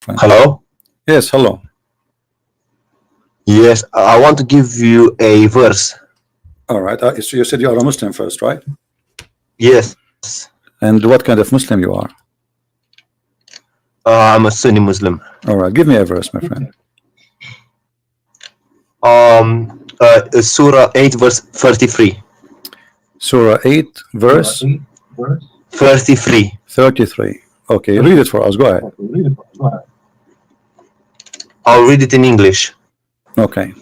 friend. Hello? Yes, hello. Yes, I want to give you a verse. All right. So you said you are a Muslim first, right? Yes. And what kind of Muslim you are? I'm a Sunni Muslim. All right. Give me a verse, my friend. Surah 8, verse 33. Surah 8, verse 33. 33. Okay, read it for us. Go ahead. I'll read it in English. Okay.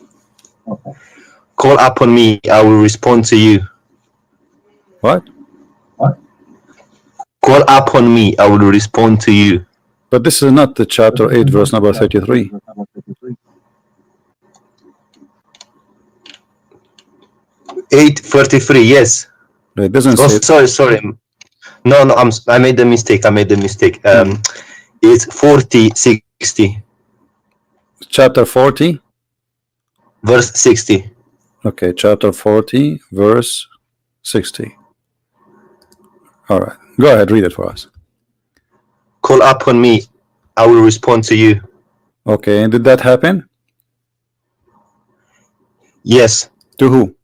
Call upon me, I will respond to you. What? Call upon me, I will respond to you. But this is not the chapter 8, verse number 33. Eight 33. Yes. It doesn't Oh, say. sorry. No, I made a mistake. It's 40 60. Chapter 40. Verse 60. Okay, chapter 40, verse 60. All right. Go ahead, read it for us. Call upon me, I will respond to you. Okay, did that happen? Yes. To who?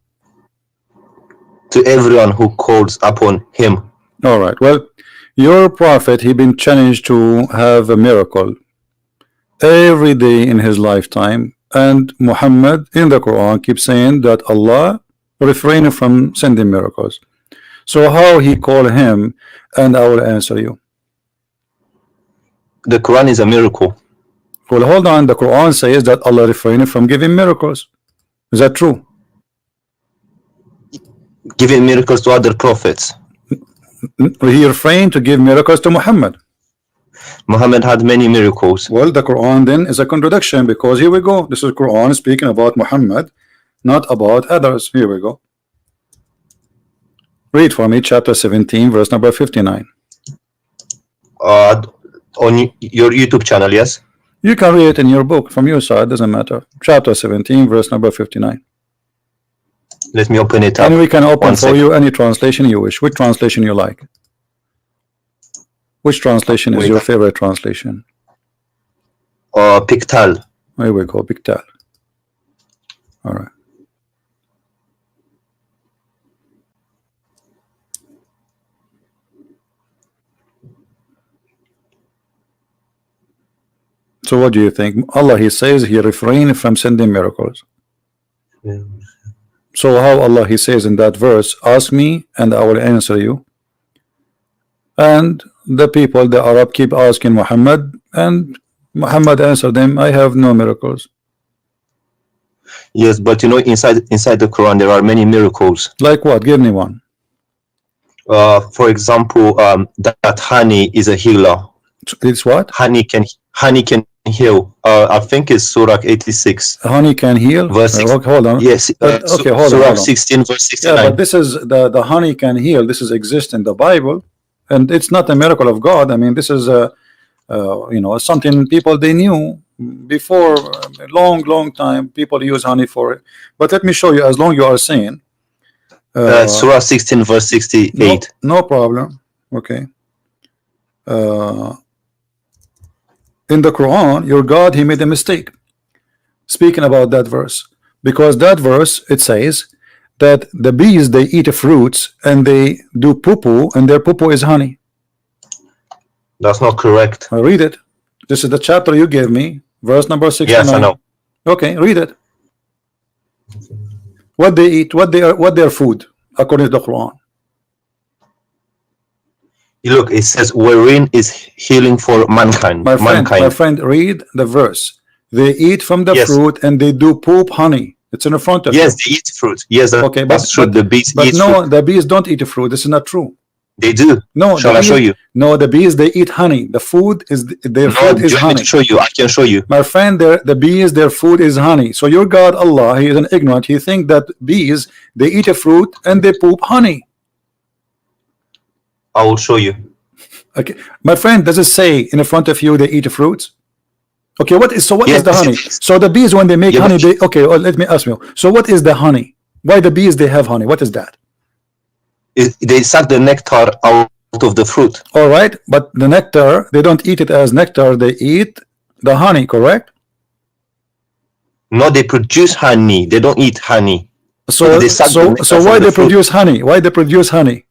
To everyone who calls upon him. All right. Well, your prophet, he been challenged to have a miracle every day in his lifetime, and Muhammad in the Quran keeps saying that Allah refrained from sending miracles. So how he call him, and I will answer you. The Quran is a miracle. Well, hold on. The Quran says that Allah refrained from giving miracles. Is that true? Giving miracles to other prophets. He refrained to give miracles to Muhammad. Muhammad had many miracles. Well, the Quran then is a contradiction, because here we go. This is Quran speaking about Muhammad, not about others. Here we go. Read for me chapter 17, verse number 59. On your YouTube channel, yes? You can read it in your book from your side, doesn't matter. Chapter 17, verse number 59. Let me open it up. And we can open for you any translation you wish. Which translation you like? Which translation is your favorite translation? Pictal. Here we go, Pictal. All right. So what do you think? Allah, he says he refrained from sending miracles. So how Allah, he says in that verse, ask me and I will answer you. And the people, the Arab, keep asking Muhammad, and Muhammad answered them, I have no miracles. Yes, but you know, inside the Quran there are many miracles. Like what? Give me one. For example, that honey is a healer. It's what? Honey can heal. I think it's Surah 86. Honey can heal. Verse hold on. Yes. Okay, hold Surah on. 16, verse 69. Yeah, but this is the honey can heal. This is exist in the Bible, and it's not a miracle of God. I mean, this is you know, something people they knew before a long time. People use honey for it. But let me show you. As long you are saying Surah 16, verse 68. No problem. Okay. In the Quran, your God, he made a mistake speaking about that verse, because that verse, it says that the bees, they eat fruits and they do poo-poo, and their poo-poo is honey. That's not correct. I read it. This is the chapter you gave me, verse number 69. Yes, I know. Okay, read it. What they eat, what their food, according to the Quran. Look, it says wherein is healing for mankind. My friend, read the verse. They eat from the fruit and they do poop honey. It's in front of you. Yes, they eat fruit. Yes, okay, that's true. The bees eat no, fruit. The bees don't eat fruit. This is not true. They do. No, shall I show you? No, the bees, they eat honey. The food is their food is honey. To show you. I can show you. My friend, the bees, their food is honey. So your God Allah, he is an ignorant. He think that bees, they eat a fruit and they poop honey. I will show you. Okay, my friend, does it say in front of you they eat fruits? Okay, what is the honey? So the bees, when they make honey, they well, let me ask you. So what is the honey? Why the bees they have honey? What is that? They suck the nectar out of the fruit. All right, but the nectar, they don't eat it as nectar. They eat The honey, correct? No, they produce honey. They don't eat honey. So They suck the so nectar so from why the they fruit. produce honey? Why they produce honey?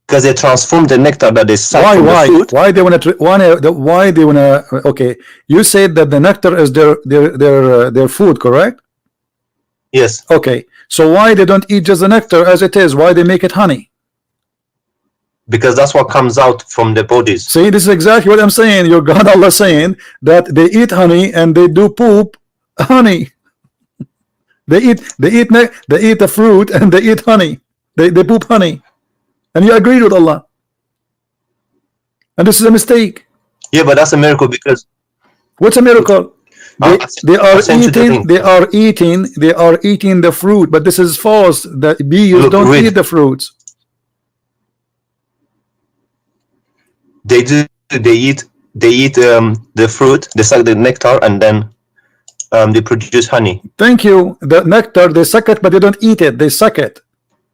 Because they transform the nectar that they suck Why from the fruit. why they want to why they want to? Okay, you said that the nectar is their food, correct? Yes, Okay, so why they don't eat just the nectar as it is? Why they make it honey? because that's what comes out from their bodies. See, this is exactly what I'm saying. Your God Allah saying that they eat honey and they do poop honey. They eat the fruit and they eat honey. They poop honey. And you agreed with Allah. And this is a mistake. Yeah, but that's a miracle because What's a miracle? I They are sent you the eating link. they are eating the fruit, but this is false. That bees Look, don't read. eat the fruits. They do. They eat the fruit. They suck the nectar and then they produce honey. Thank you. The nectar, they suck it, but they don't eat it. They suck it.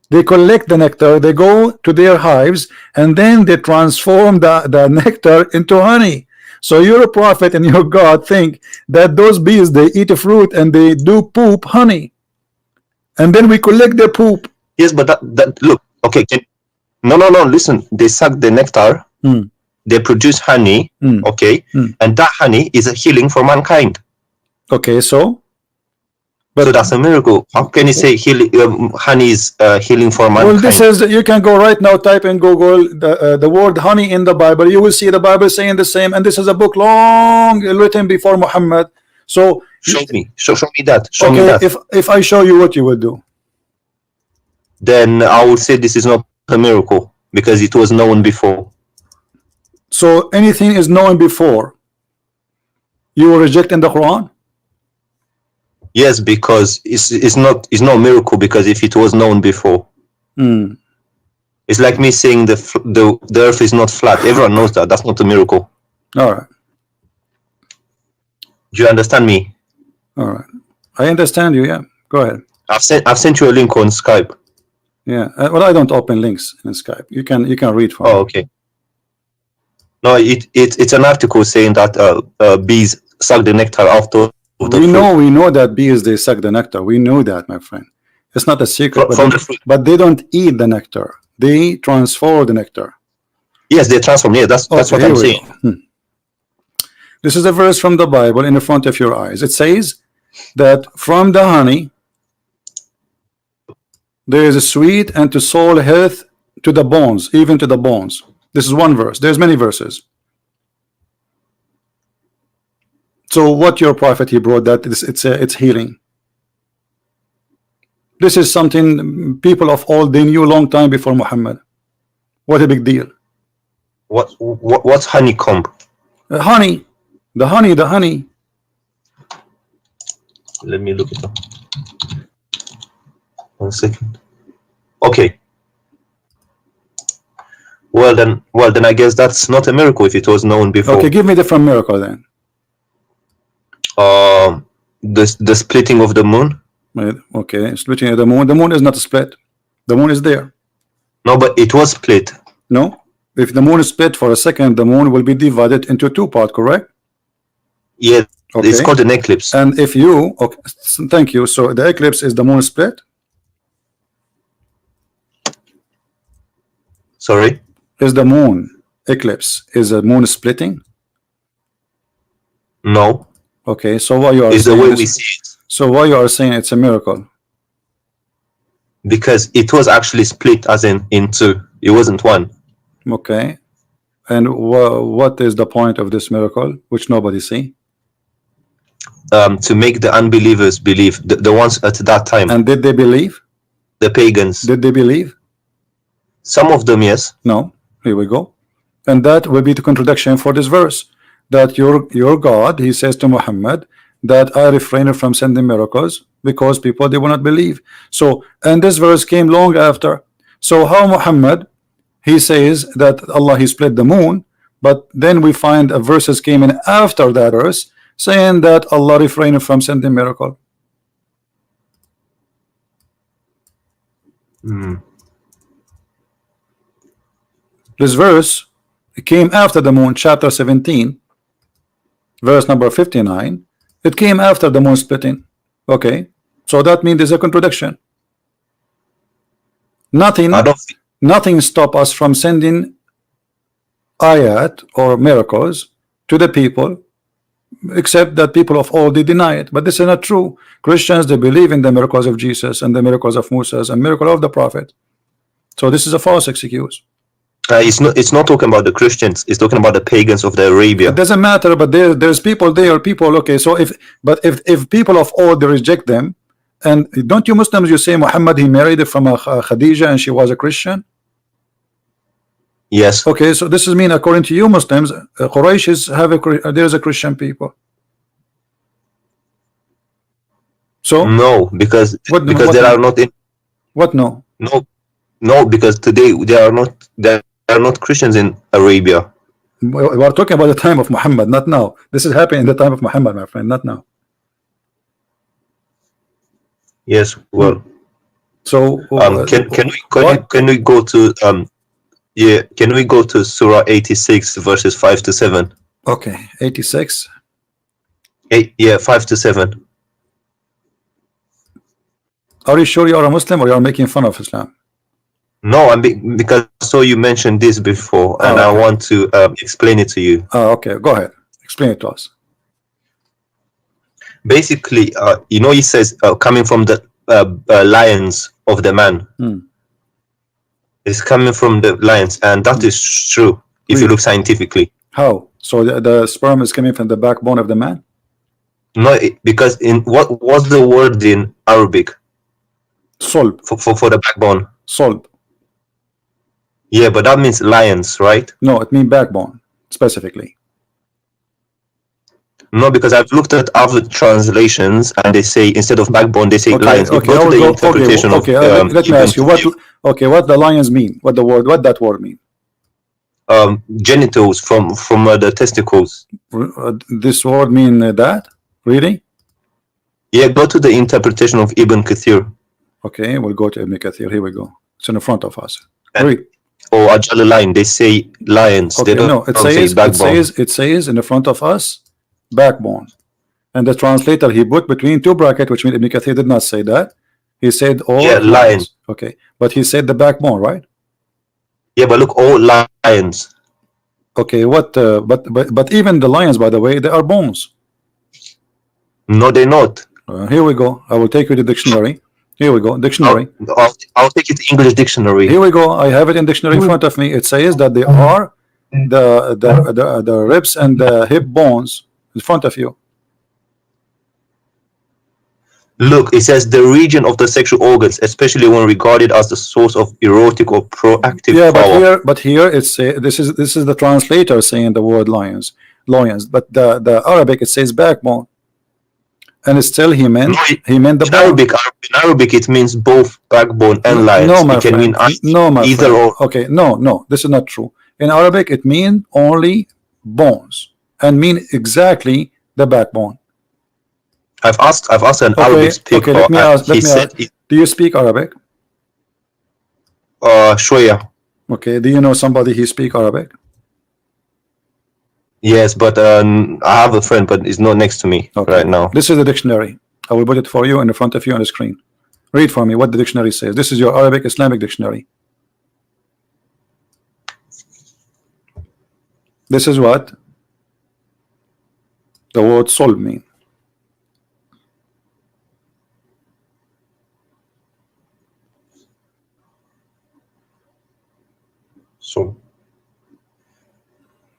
They collect the nectar, they go to their hives, and then they transform the nectar into honey. So your prophet and your God think that those bees, they eat a fruit and they do poop honey. And then we collect their poop. Yes, but that look, okay. No. Listen, they suck the nectar. They produce honey. Okay, and that honey is a healing for mankind. Okay, so. But so that's a miracle. How can you say honey is healing for mankind? Well, this is, you can go right now, type in Google the word honey in the Bible. You will see the Bible saying the same. And this is a book long written before Muhammad. So show me that. Show me that. If I show you, what you will do? Then I will say this is not a miracle because it was known before. So anything is known before, you will reject in the Quran? Yes, because it's not a miracle because if it was known before. It's like me saying the earth is not flat. Everyone knows that. That's not a miracle. All right. Do you understand me? All right. I understand you. Yeah. Go ahead. I've sent you a link on Skype. Yeah. Well, I don't open links in Skype. You can read from. Oh, okay. No, it's an article saying that bees suck the nectar after. We know that bees, they suck the nectar. We know that, my friend. It's not a secret. But they don't eat the nectar. They transform the nectar. Yes, they transform. Yeah, that's what I'm saying. This is a verse from the Bible in the front of your eyes. It says that from the honey there is a sweet and to soul health to the bones, even to the bones. This is one verse. There's many verses. So what your prophet he brought that it's healing. This is something people of old they knew a long time before Muhammad. What a big deal. What's honeycomb? Honey, the honey. Let me look it up. 1 second. Okay. Well then I guess that's not a miracle if it was known before. Okay, give me a different miracle then. The splitting of the moon. Okay, splitting of the moon. The moon is not split. The moon is there. No, but it was split. No, if the moon is split for a second, the moon will be divided into two parts, correct? Yeah, okay. It's called an eclipse. And if you, okay, thank you. So the eclipse is the moon split. Sorry? Is the moon eclipse, is the moon splitting? No. Okay, so why you are is saying the way this, we see it. So why you are saying it's a miracle? Because it was actually split as in two. It wasn't one. Okay. And what is the point of this miracle, which nobody see? To make the unbelievers believe, the ones at that time. And did they believe? The pagans. Did they believe? Some of them, yes. No. Here we go. And that will be the contradiction for this verse. That your God, he says to Muhammad, that I refrain from sending miracles because people, they will not believe. So, and this verse came long after. So how Muhammad, he says that Allah, he split the moon, but then we find verses came in after that verse saying that Allah refrained from sending miracle. This verse came after the moon, chapter 17. verse number 59, it came after the moon splitting. Okay, so that means there's a contradiction. Nothing stop us from sending ayat or miracles to the people, except that people of old they deny it. But this is not true. Christians, they believe in the miracles of Jesus and the miracles of Moses and miracle of the prophet. So this is a false excuse. It's not talking about the Christians. It's talking about the pagans of the Arabia. It doesn't matter, but there's people there. People, okay. So if people of old they reject them, and don't you Muslims, you say Muhammad he married from a Khadija and she was a Christian? Yes. Okay, so this is mean according to you Muslims, Quraysh is there's a Christian people. So no, because there are not in what no because today there are not Christians in Arabia. We are talking about the time of Muhammad, not now. This is happening in the time of Muhammad, my friend, not now. Yes, well. So can we go to can we go to Surah 86 verses 5 to 7? Okay, 86. 5 to 7. Are you sure you are a Muslim or you are making fun of Islam? No, because you mentioned this before, and okay. I want to explain it to you. Okay, go ahead. Explain it to us. Basically, he says coming from the lions of the man. It's coming from the lions, and that is true if you look scientifically. How? So the sperm is coming from the backbone of the man? No, because in what's the word in Arabic? Solb. For the backbone. Solb. Yeah, but that means lions, right? No, it means backbone specifically. No, because I've looked at other translations and they say instead of backbone they say lions. Okay, go to the interpretation of let me ask you what the lions mean. What that word mean? Genitals from the testicles. This word mean that? Really? Yeah, go to the interpretation of Ibn Kathir. Okay, we'll go to Ibn Kathir. Here we go. It's in front of us. Read. Or Ajal line, they say lions. Okay, they don't say backbone. It says in the front of us backbone, and the translator he put between two brackets, which means Ibn Kathir did not say that. He said all lions. Okay, but he said the backbone, right? Yeah, but look, all lions. Okay, what? But even the lions, by the way, they are bones. No, they're not. Here we go. I will take you to the dictionary. Here we go. Dictionary. I'll take it to English dictionary. Here we go. I have it in dictionary in front of me. It says that they are the ribs and the hip bones in front of you. Look, it says the region of the sexual organs, especially when regarded as the source of erotic or proactive power. But here it's this is the translator saying the word lions, but the Arabic it says backbone, and still he meant the bone. In Arabic it means both backbone and lions. No, my it can friend. mean No, my either friend. or. Okay, no, this is not true. In Arabic it means only bones and mean exactly the backbone. I've asked an Arabic speaker. Okay, let me ask. Do you speak Arabic? Shwaya. Okay, do you know somebody who speak Arabic? Yes, but I have a friend, but he's not next to me right now. This is the dictionary. I will put it for you in front of you on the screen. Read for me what the dictionary says. This is your Arabic Islamic dictionary. This is what the word solb mean. So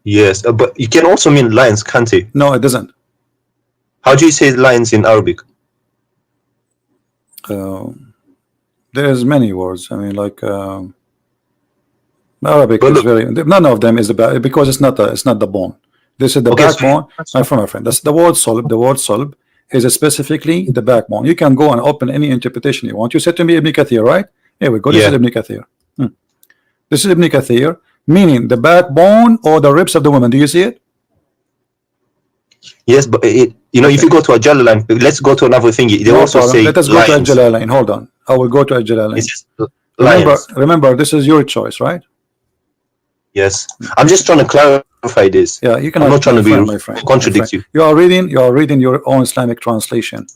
yes, but it can also mean lions, can't it? No, it doesn't. How do you say lions in Arabic? There's many words. I mean, like Arabic is very. None of them is because it's not the bone. This is the backbone. My friend, that's the word solb. The word solb is specifically the backbone. You can go and open any interpretation you want. You said to me Ibn Kathir, right? Here we go. This is Ibn Kathir. This is Ibn Kathir, meaning the backbone or the ribs of the woman. Do you see it? Yes, but if you go to a Jalalain, let's go to another thing. They also say let us go to a Jalalain. Hold on, I will go to a Jalalain. Remember, this is your choice, right? Yes, I'm just trying to clarify this. Yeah, you cannot. I'm not trying to be my friend, contradict you. You are reading your own Islamic translation,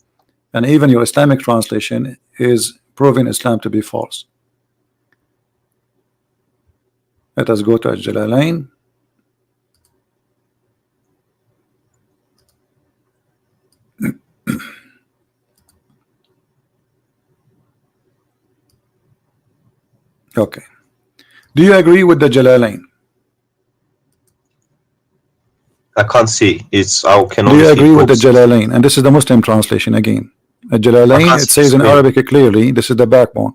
and even your Islamic translation is proving Islam to be false. Let us go to Al-Jalalain. Okay. Do you agree with the Jalalain? I can't see. I can Do only you see agree with the books. Jalalain? And this is the Muslim translation again. The Jalalain, it says in Arabic clearly, this is the backbone.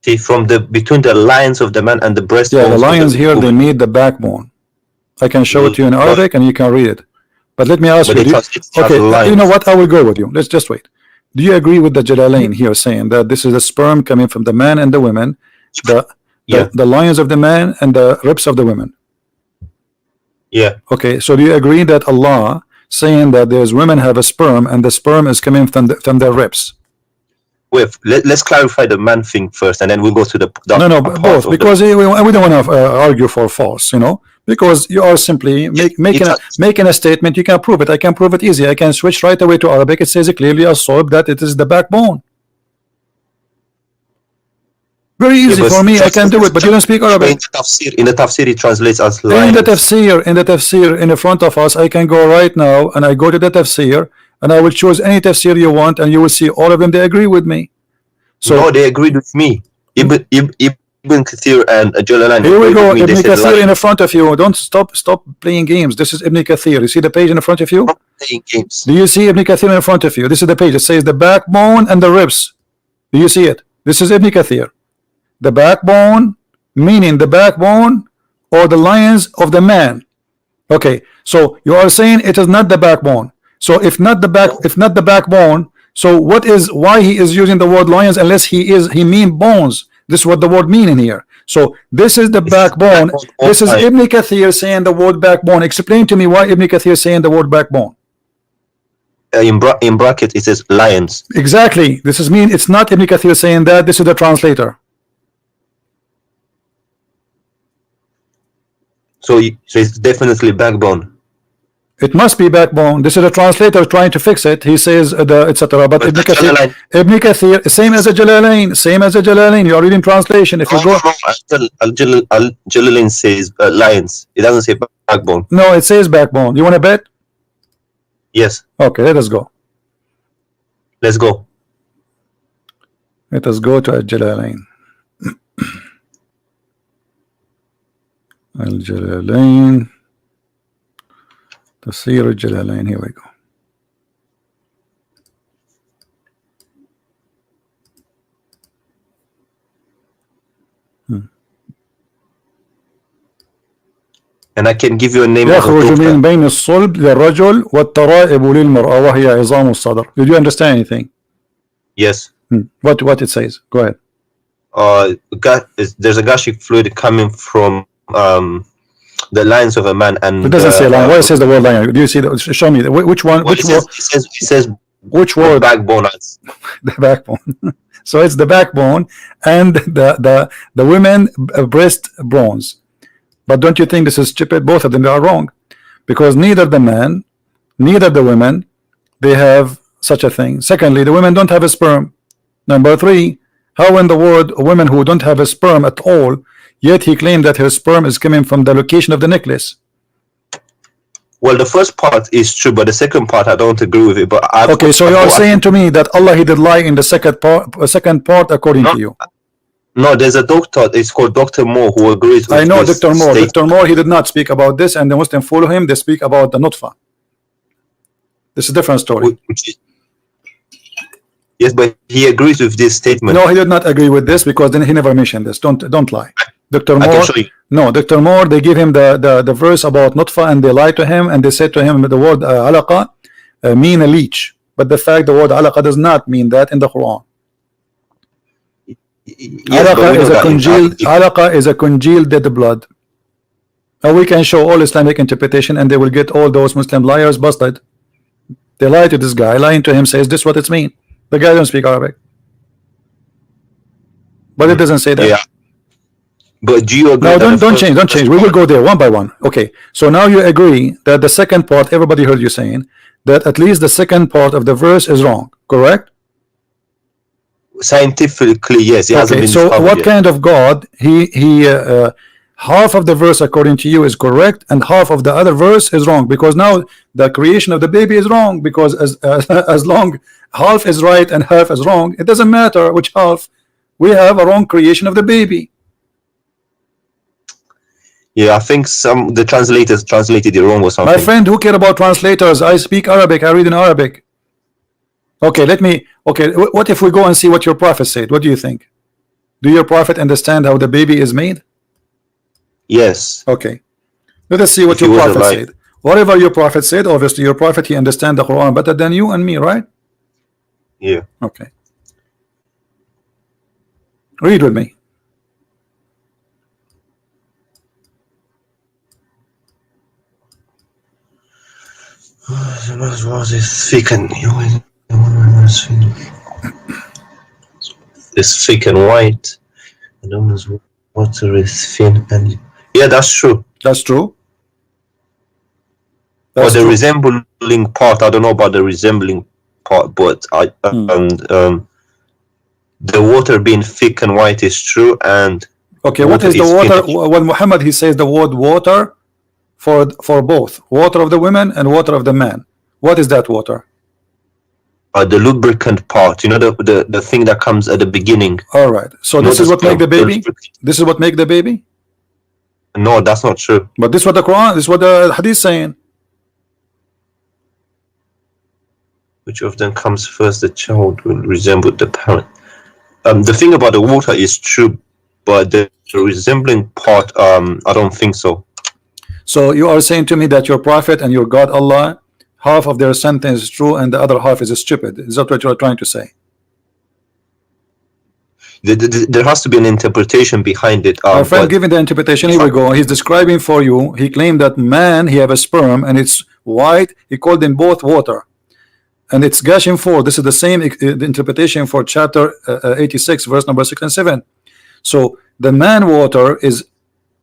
See, from between the lines of the man and the breast. Yeah, the lions here, they made the backbone. I can show it to you in Arabic and you can read it. But let me ask you, okay, you know what? I will go with you. Let's just wait. Do you agree with the Jalalain here saying that this is the sperm coming from the man and the women, the lions of the man and the ribs of the women? Yeah. Okay, so do you agree that Allah saying that there's women have a sperm and the sperm is coming from their ribs? Wait, let's clarify the man thing first, and then we'll go to the no, both, because we don't want to argue for false, you know, because you are simply making a statement. You can prove it. I can prove it easy. I can switch right away to Arabic. It says clearly as-sulb that it is the backbone. Very easy for me. I can do it, but you don't speak Arabic. In the tafsir, it translates as lions. In the tafsir, in the front of us, I can go right now and I go to the tafsir and I will choose any tafsir you want, and you will see all of them. They agree with me. So no, they agreed with me. Ibn Kathir and Jalalain. Here we go. Ibn Kathir in the front of you. Don't stop playing games. This is Ibn Kathir. You see the page in the front of you? Playing games. Do you see Ibn Kathir in front of you? This is the page. It says the backbone and the ribs. Do you see it? This is Ibn Kathir. The backbone, meaning the backbone or the lions of the man. Okay, so you are saying it is not the backbone. So if not the backbone, so why he is using the word lions unless he mean bones? This is what the word mean in here. So this is the backbone. This is Ibn Kathir saying the word backbone. Explain to me why Ibn Kathir saying the word backbone. In bracket it says lions. Exactly. This is mean it's not Ibn Kathir saying that. This is the translator. So it's definitely backbone. It must be backbone. This is a translator trying to fix it. He says etc. But Ibn Kathir, same as a Jalalain. You are reading translation. If you go, Jalalain says lions. It doesn't say backbone. No, it says backbone. You want to bet? Yes. Okay, let us go. Let's go. Let us go to Al-Jalalain. Al-Jalalain. Tafsir Al-Jalalain. Here we go. And I can give you a name. يخرج من بين الصلب للرجل والترائب للمرأة وهي عظام الصدر. Did you understand anything? Yes. What it says? Go ahead. There's a gastric fluid coming from the lines of a man, and it doesn't say line. Why it says the word line? Do you see that? Show me which one. Which word? It says which word? Backbone. The backbone. So it's the backbone and the women breast bones. But don't you think this is stupid? Both of them are wrong, because neither the man, neither the women, they have such a thing. Secondly, the women don't have a sperm. Number three, how in the world women who don't have a sperm at all, yet he claimed that her sperm is coming from the location of the necklace? Well, the first part is true, but the second part I don't agree with it. But okay, so you are saying to me that Allah, he did lie in the second part according to you? No, there's a doctor. It's called Dr. Moore who agrees with I know this Dr. Moore. statement. Dr. Moore, he did not speak about this, and the Muslims follow him. They speak about the nutfa. This is a different story. Yes, but he agrees with this statement. No, he did not agree with this, because then he never mentioned this. Don't lie. Dr. Moore, no, Dr. Moore, they give him the verse about nutfa, and they lie to him, and they said to him the word alaqa mean a leech, but the fact the word alaqa does not mean that in the Quran. Yes, alaqa is a congealed dead blood. And we can show all Islamic interpretation, and they will get all those Muslim liars busted. They lie to this guy, lying to him, says this what it's mean. The guy don't speak Arabic, but it doesn't say that. Yeah, But do you agree? No, that don't change. We will go there one by one. Okay. So now you agree that the second part, everybody heard you saying that at least the second part of the verse is wrong, correct? Scientifically, yes, it hasn't Okay. been So discovered what yet. kind of God? Half of the verse according to you is correct, and half of the other verse is wrong, because now the creation of the baby is wrong, because as long half is right and half is wrong, it doesn't matter which half. We have a wrong creation of the baby. Yeah, I think the translators translated it wrong or something. My friend, who care about translators? I speak Arabic. I read in Arabic. Okay, okay, what if we go and see what your prophet said? What do you think? Do your prophet understand how the baby is made? Yes. Okay, let us see what your prophet said. Whatever your prophet said, obviously your prophet, he understands the Quran better than you and me, right? Yeah. Okay, read with me. It's thick and white. The water is thin and yeah, that's true. That's true. But the resembling part, I don't know about the resembling part, but the water being thick and white is true. And okay, what is the water? When Muhammad he says the word water for both water of the women and water of the man, what is that water? The lubricant part, you know, the thing that comes at the beginning. All right, so this is what make the baby. This is what make the baby. No, that's not true. But this is what the Quran, this is what the Hadith saying. Which of them comes first? The child will resemble the parent. The thing about the water is true, but the resembling part, I don't think so. So you are saying to me that your prophet and your God Allah, half of their sentence is true and the other half is stupid. Is that what you are trying to say? There has to be an interpretation behind it. My friend, giving the interpretation, here we go. He's describing for you. He claimed that man, he have a sperm and it's white. He called them both water, and it's gushing forth. This is the same interpretation for chapter 86, verse number 6 and 7. So the man water is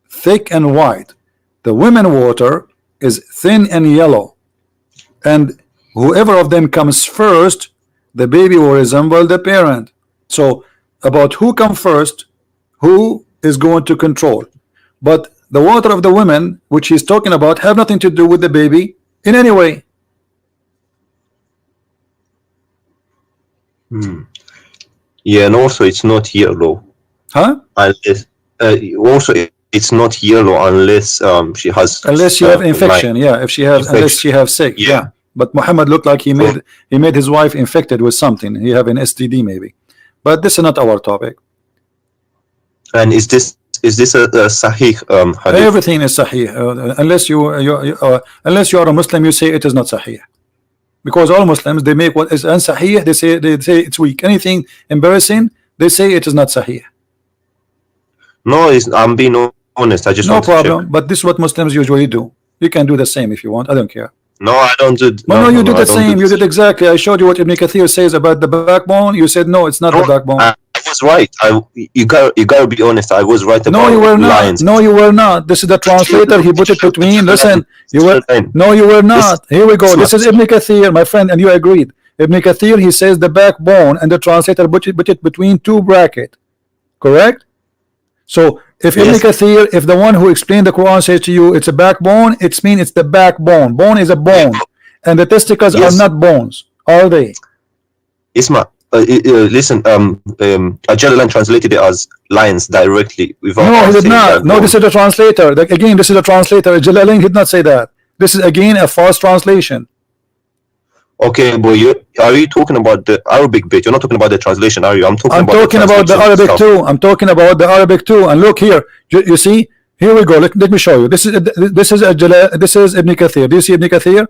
thick and white. The women water is thin and yellow, and whoever of them comes first, the baby will resemble the parent. So about who comes first, who is going to control. But the water of the women, which he's talking about, have nothing to do with the baby in any way. Yeah, and also it's not yellow. Huh? Unless, also it's not yellow unless she has. Unless she have infection, yeah. If she has, unless she have sick, yeah. But Muhammad looked like he made his wife infected with something. He have an STD maybe. But this is not our topic. And is this a sahih hadith? Everything is sahih. Unless you are a Muslim, you say it is not sahih. Because all Muslims, they make what is unsahih, they say it's weak. Anything embarrassing, they say it is not sahih. No, I'm being honest. I just no want problem. To check. But this is what Muslims usually do. You can do the same if you want. I don't care. No, I don't do. No, you did the same. You did exactly. I showed you what Ibn Kathir says about the backbone. You said no, it's not the backbone. I was right. You gotta be honest. I was right about no, you were lions. Not. No, you were not. This is the translator. He put it between. Listen, you were. No, you were not. Here we go. This is Ibn Kathir, my friend, and you agreed. Ibn Kathir, he says the backbone, and the translator put it between two brackets. Correct? So if Ibn Kathir, if the one who explained the Quran says to you it's a backbone, it means it's the backbone. Bone is a bone, and the testicles are not bones, are they? Isma, listen. Jalalan translated it as lions directly. No, he did not. No, this is the translator. Again, this is the translator. Jalalain did not say that. This is again a false translation. Okay, but are you talking about the Arabic bit? You're not talking about the translation, are you? I'm talking about the Arabic stuff. Too. I'm talking about the Arabic too. And look here, you see, here we go. Let me show you. This is Ibn Kathir. Do you see Ibn Kathir?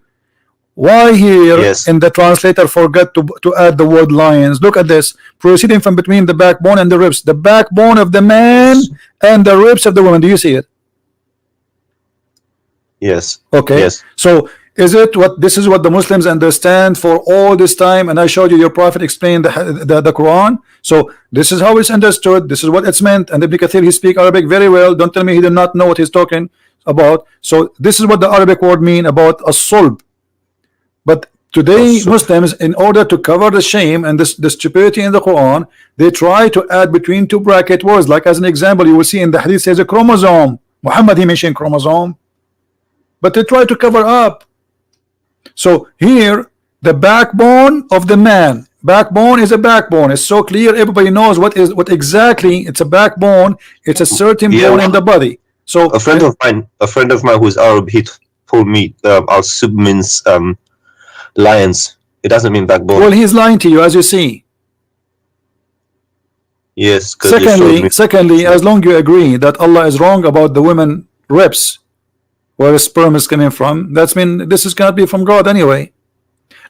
Why here in the translator forgot to add the word lions? Look at this. Proceeding from between the backbone and the ribs. The backbone of the man and the ribs of the woman. Do you see it? Yes. Okay. Yes. So Is it what this is what the Muslims understand for all this time? And I showed you your prophet explained the Quran. So this is how it's understood. This is what it's meant. And Ibn Kathir, he speak Arabic very well. Don't tell me he did not know what he's talking about. So this is what the Arabic word mean about a sulb. But today Muslims, in order to cover the shame and the stupidity in the Quran, they try to add between two bracket words. Like as an example, you will see in the hadith says a chromosome. Muhammad, he mentioned chromosome, but they try to cover up. So here the backbone of the man, backbone is a backbone. It's so clear, everybody knows what exactly it's a backbone. It's a certain bone in the body. So a friend of mine who's Arab, he told me al-sub means lions. It doesn't mean backbone. Well, he's lying to you, as you see. Yes. Secondly, as long you agree that Allah is wrong about the women ribs, where the sperm is coming from, that's mean this is cannot be from God anyway.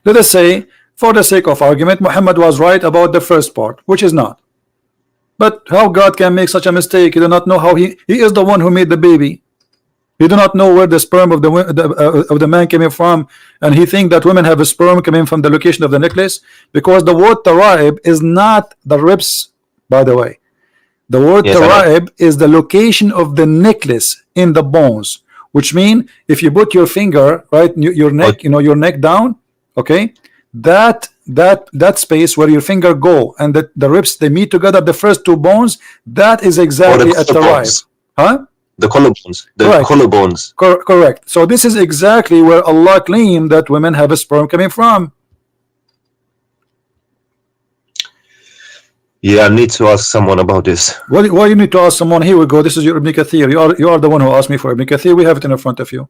Let us say, for the sake of argument, Muhammad was right about the first part, which is not. But how God can make such a mistake? You do not know how he is the one who made the baby. You do not know where the sperm of the man came from, and he think that women have a sperm coming from the location of the necklace, because the word taraib is not the ribs, by the way. The word taraib is the location of the necklace in the bones. Which mean if you put your finger right your neck, your neck down, okay, that space where your finger go and the ribs they meet together, the first two bones, that is exactly at the right, huh? The collarbones, collarbones. Correct. So this is exactly where Allah claimed that women have a sperm coming from. Yeah, I need to ask someone about this. Why you need to ask someone? Here we go. This is your Ibn Kathir. You are the one who asked me for Ibn Kathir. We have it in front of you.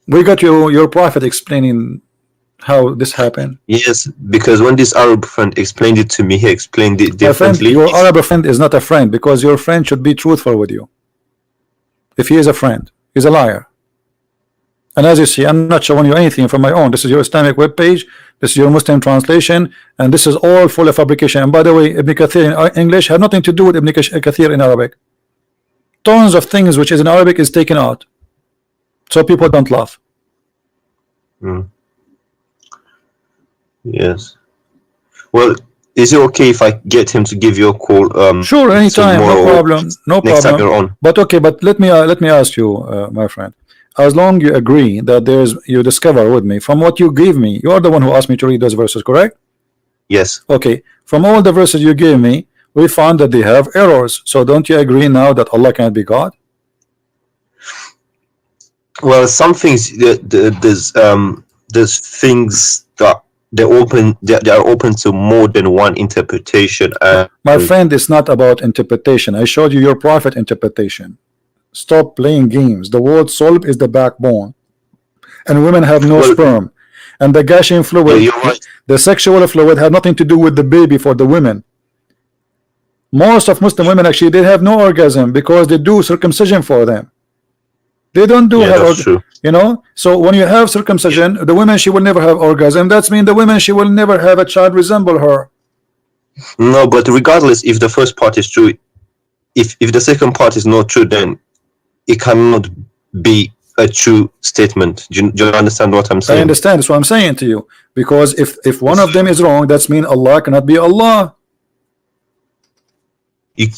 We got your prophet explaining how this happened. Yes, because when this Arab friend explained it to me, he explained it differently. Your Arab friend is not a friend, because your friend should be truthful with you. If he is a friend, he's a liar. And as you see, I'm not showing you anything from my own. This is your Islamic web page. This is your Muslim translation, and this is all full of fabrication. And by the way, Ibn Kathir in English had nothing to do with Ibn Kathir in Arabic. Tons of things which is in Arabic is taken out, so people don't laugh. Yes. Well, is it okay if I get him to give you a call? Sure, anytime, no problem, no next problem. time you're on. But okay, but let me ask you, my friend. As long you agree that you discover with me from what you gave me, you are the one who asked me to read those verses, correct? Yes. Okay, from all the verses you gave me, we found that they have errors. So don't you agree now that Allah can't be God? Well, some things there's things that they are open to more than one interpretation. My friend, it's not about interpretation. I showed you your prophet interpretation. Stop playing games. The word sulb is the backbone, and women have no sperm, and the gushing fluid, the sexual fluid, had nothing to do with the baby for the women. Most of Muslim women actually they have no orgasm because they do circumcision for them. They don't do so when you have circumcision, the women she will never have orgasm. That's mean the women she will never have a child resemble her. No, but regardless if the first part is true, if the second part is not true, then it cannot be a true statement. Do you understand what I'm saying? I understand. That's what I'm saying to you. Because if one of them is wrong, that's mean Allah cannot be Allah. I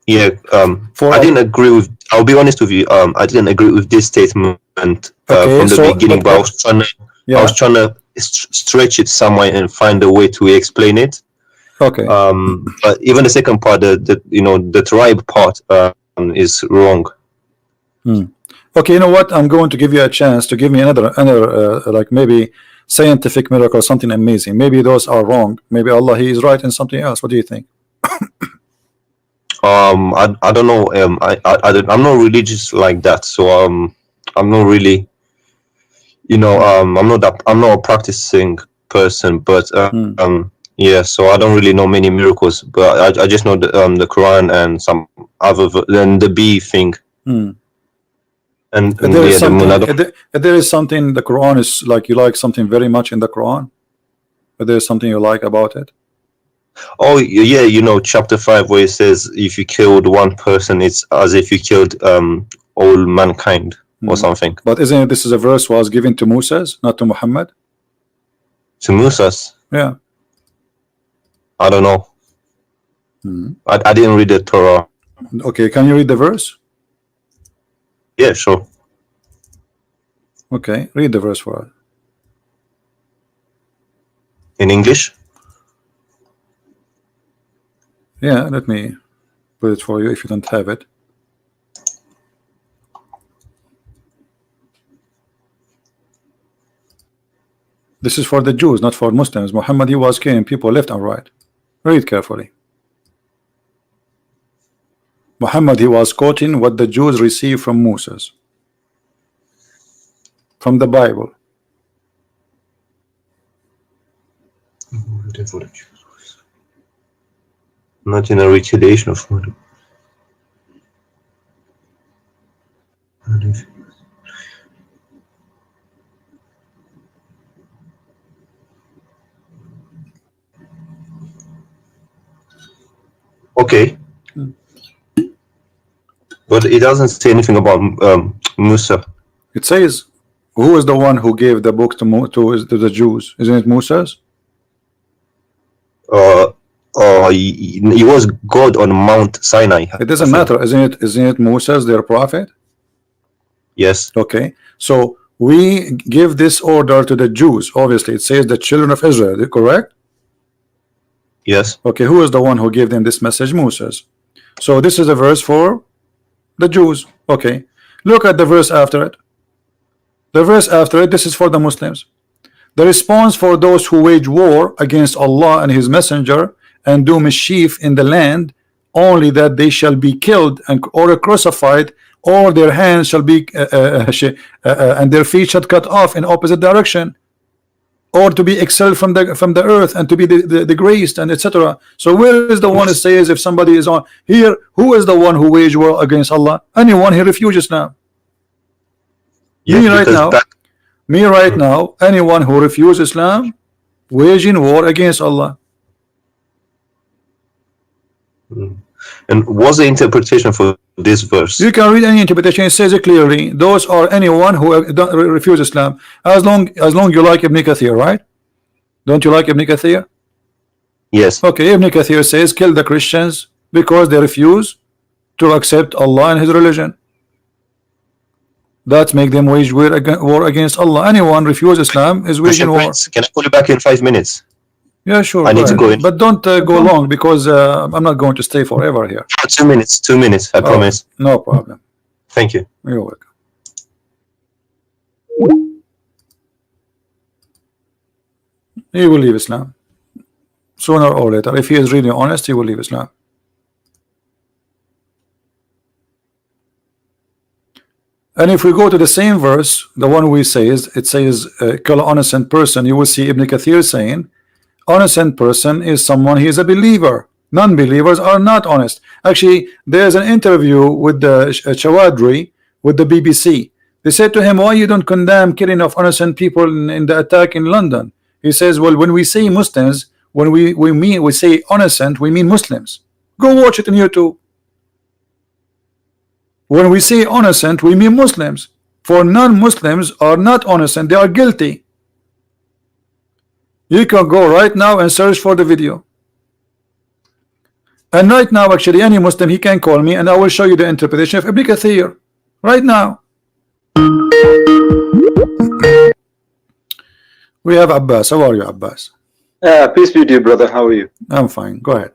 didn't agree with. I'll be honest with you. I didn't agree with this statement from the beginning, but I was trying to stretch it somewhere and find a way to explain it. Okay. But even the second part, the tribe part, is wrong. Okay, you know what? I'm going to give you a chance to give me another like maybe scientific miracle, something amazing. Maybe those are wrong. Maybe Allah he is right in something else. What do you think? I don't know. I'm not religious like that, so I'm not really. I'm not a practicing person, but yeah. So I don't really know many miracles, but I just know the Quran and some other than the bee thing. And there is something the Quran is like, you like something very much in the Quran, but there's something you like about it. Oh yeah, chapter 5 where it says if you killed one person, it's as if you killed all mankind. or something. But isn't it, this is a verse was given to Moses, not to Muhammad? To Moses? Yeah. I don't know. I didn't read the Torah. Okay, can you read the verse? Yeah, sure. Okay, read the verse for us. In English? Yeah, let me put it for you if you don't have it. This is for the Jews, not for Muslims. Muhammad, he was killing people left and right. Read carefully. Muhammad, he was quoting what the Jews received from Moses, from the Bible. Not in a retaliation of murder. Okay. But it doesn't say anything about Musa. It says, who is the one who gave the book to the Jews? Isn't it Moses? He was God on Mount Sinai. It doesn't matter, isn't it Moses, their prophet? Yes. Okay, so we give this order to the Jews. Obviously, it says the children of Israel, correct? Yes. Okay, who is the one who gave them this message? Moses. So this is a verse for the Jews. Okay, look at the verse after it. The verse after it, this is for the Muslims. The response for those who wage war against Allah and His Messenger and do mischief in the land, only that they shall be killed or crucified, or their hands shall be and their feet shall cut off in opposite direction, or to be expelled from the earth and to be degraded, and etc. So where is the one that says if somebody is on here, who is the one who wage war against Allah? Anyone who refuses now. Yeah, me right now, anyone who refuses Islam, waging war against Allah. And what's the interpretation for this verse? You can read any interpretation. It says it clearly. Those are anyone who don't refuse Islam. As long you like Ibn Kathir, right? Don't you like Ibn Kathir? Yes. Okay, Ibn Kathir says kill the Christians because they refuse to accept Allah and His religion. That make them wage war against Allah. Anyone refuse Islam is waging war. Can I call you back in 5 minutes? Yeah, sure. I need to go in. But don't go long, because I'm not going to stay forever here. 2 minutes. 2 minutes. I promise. No problem. Thank you. You're welcome. He will leave Islam sooner or later. If he is really honest, he will leave Islam. And if we go to the same verse, the one we say is, it says kill an innocent person, you will see Ibn Kathir saying innocent person is someone, he is a believer. Non-believers are not honest. Actually, there's an interview with the Chawadri with the BBC. They said to him, why you don't condemn killing of innocent people in the attack in London? He says, well, when we say Muslims, when we say innocent, we mean Muslims. Go watch it on YouTube. When we say innocent, we mean Muslims. For non-Muslims are not innocent, they are guilty. You can go right now and search for the video. And right now, actually, any Muslim, he can call me and I will show you the interpretation of Ibn Kathir. Right now. We have Abbas. How are you, Abbas? Peace be to you, brother. How are you? I'm fine. Go ahead.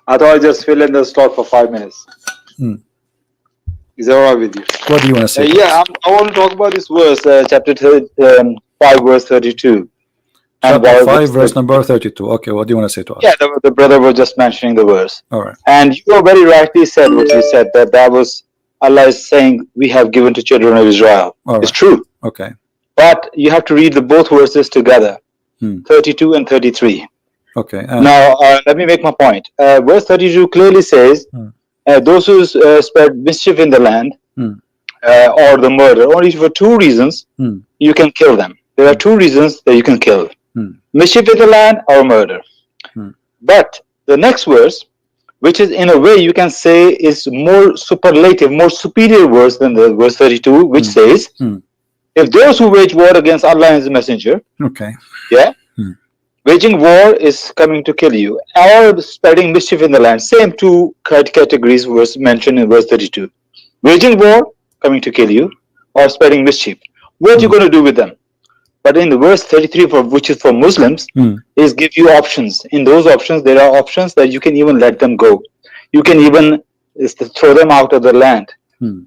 I thought I'd just fill in the slot for 5 minutes. Is that all right with you? What do you want to say? Yeah, I want to talk about this verse, chapter 5, verse 32. Chapter 5, verse number 32. Okay, what do you want to say to us? Yeah, the brother was just mentioning the verse. All right. And you very rightly said what you said, that was Allah is saying, we have given to children of Israel. All it's right. true. Okay. But you have to read both verses together, 32 and 33. Okay. Now, let me make my point. Verse 32 clearly says, those who spread mischief in the land or the murder, only for 2 reasons you can kill them. There are 2 reasons that you can kill. Mischief in the land or murder. But the next verse, which is in a way you can say is more superlative, more superior verse than the verse 32, which says, if those who wage war against Allah and His Messenger, waging war is coming to kill you, or spreading mischief in the land, same two categories was mentioned in verse 32. Waging war, coming to kill you, or spreading mischief. What are you going to do with them? But in the verse 33, which is for Muslims, is give you options. In those options, there are options that you can even let them go. You can even throw them out of the land.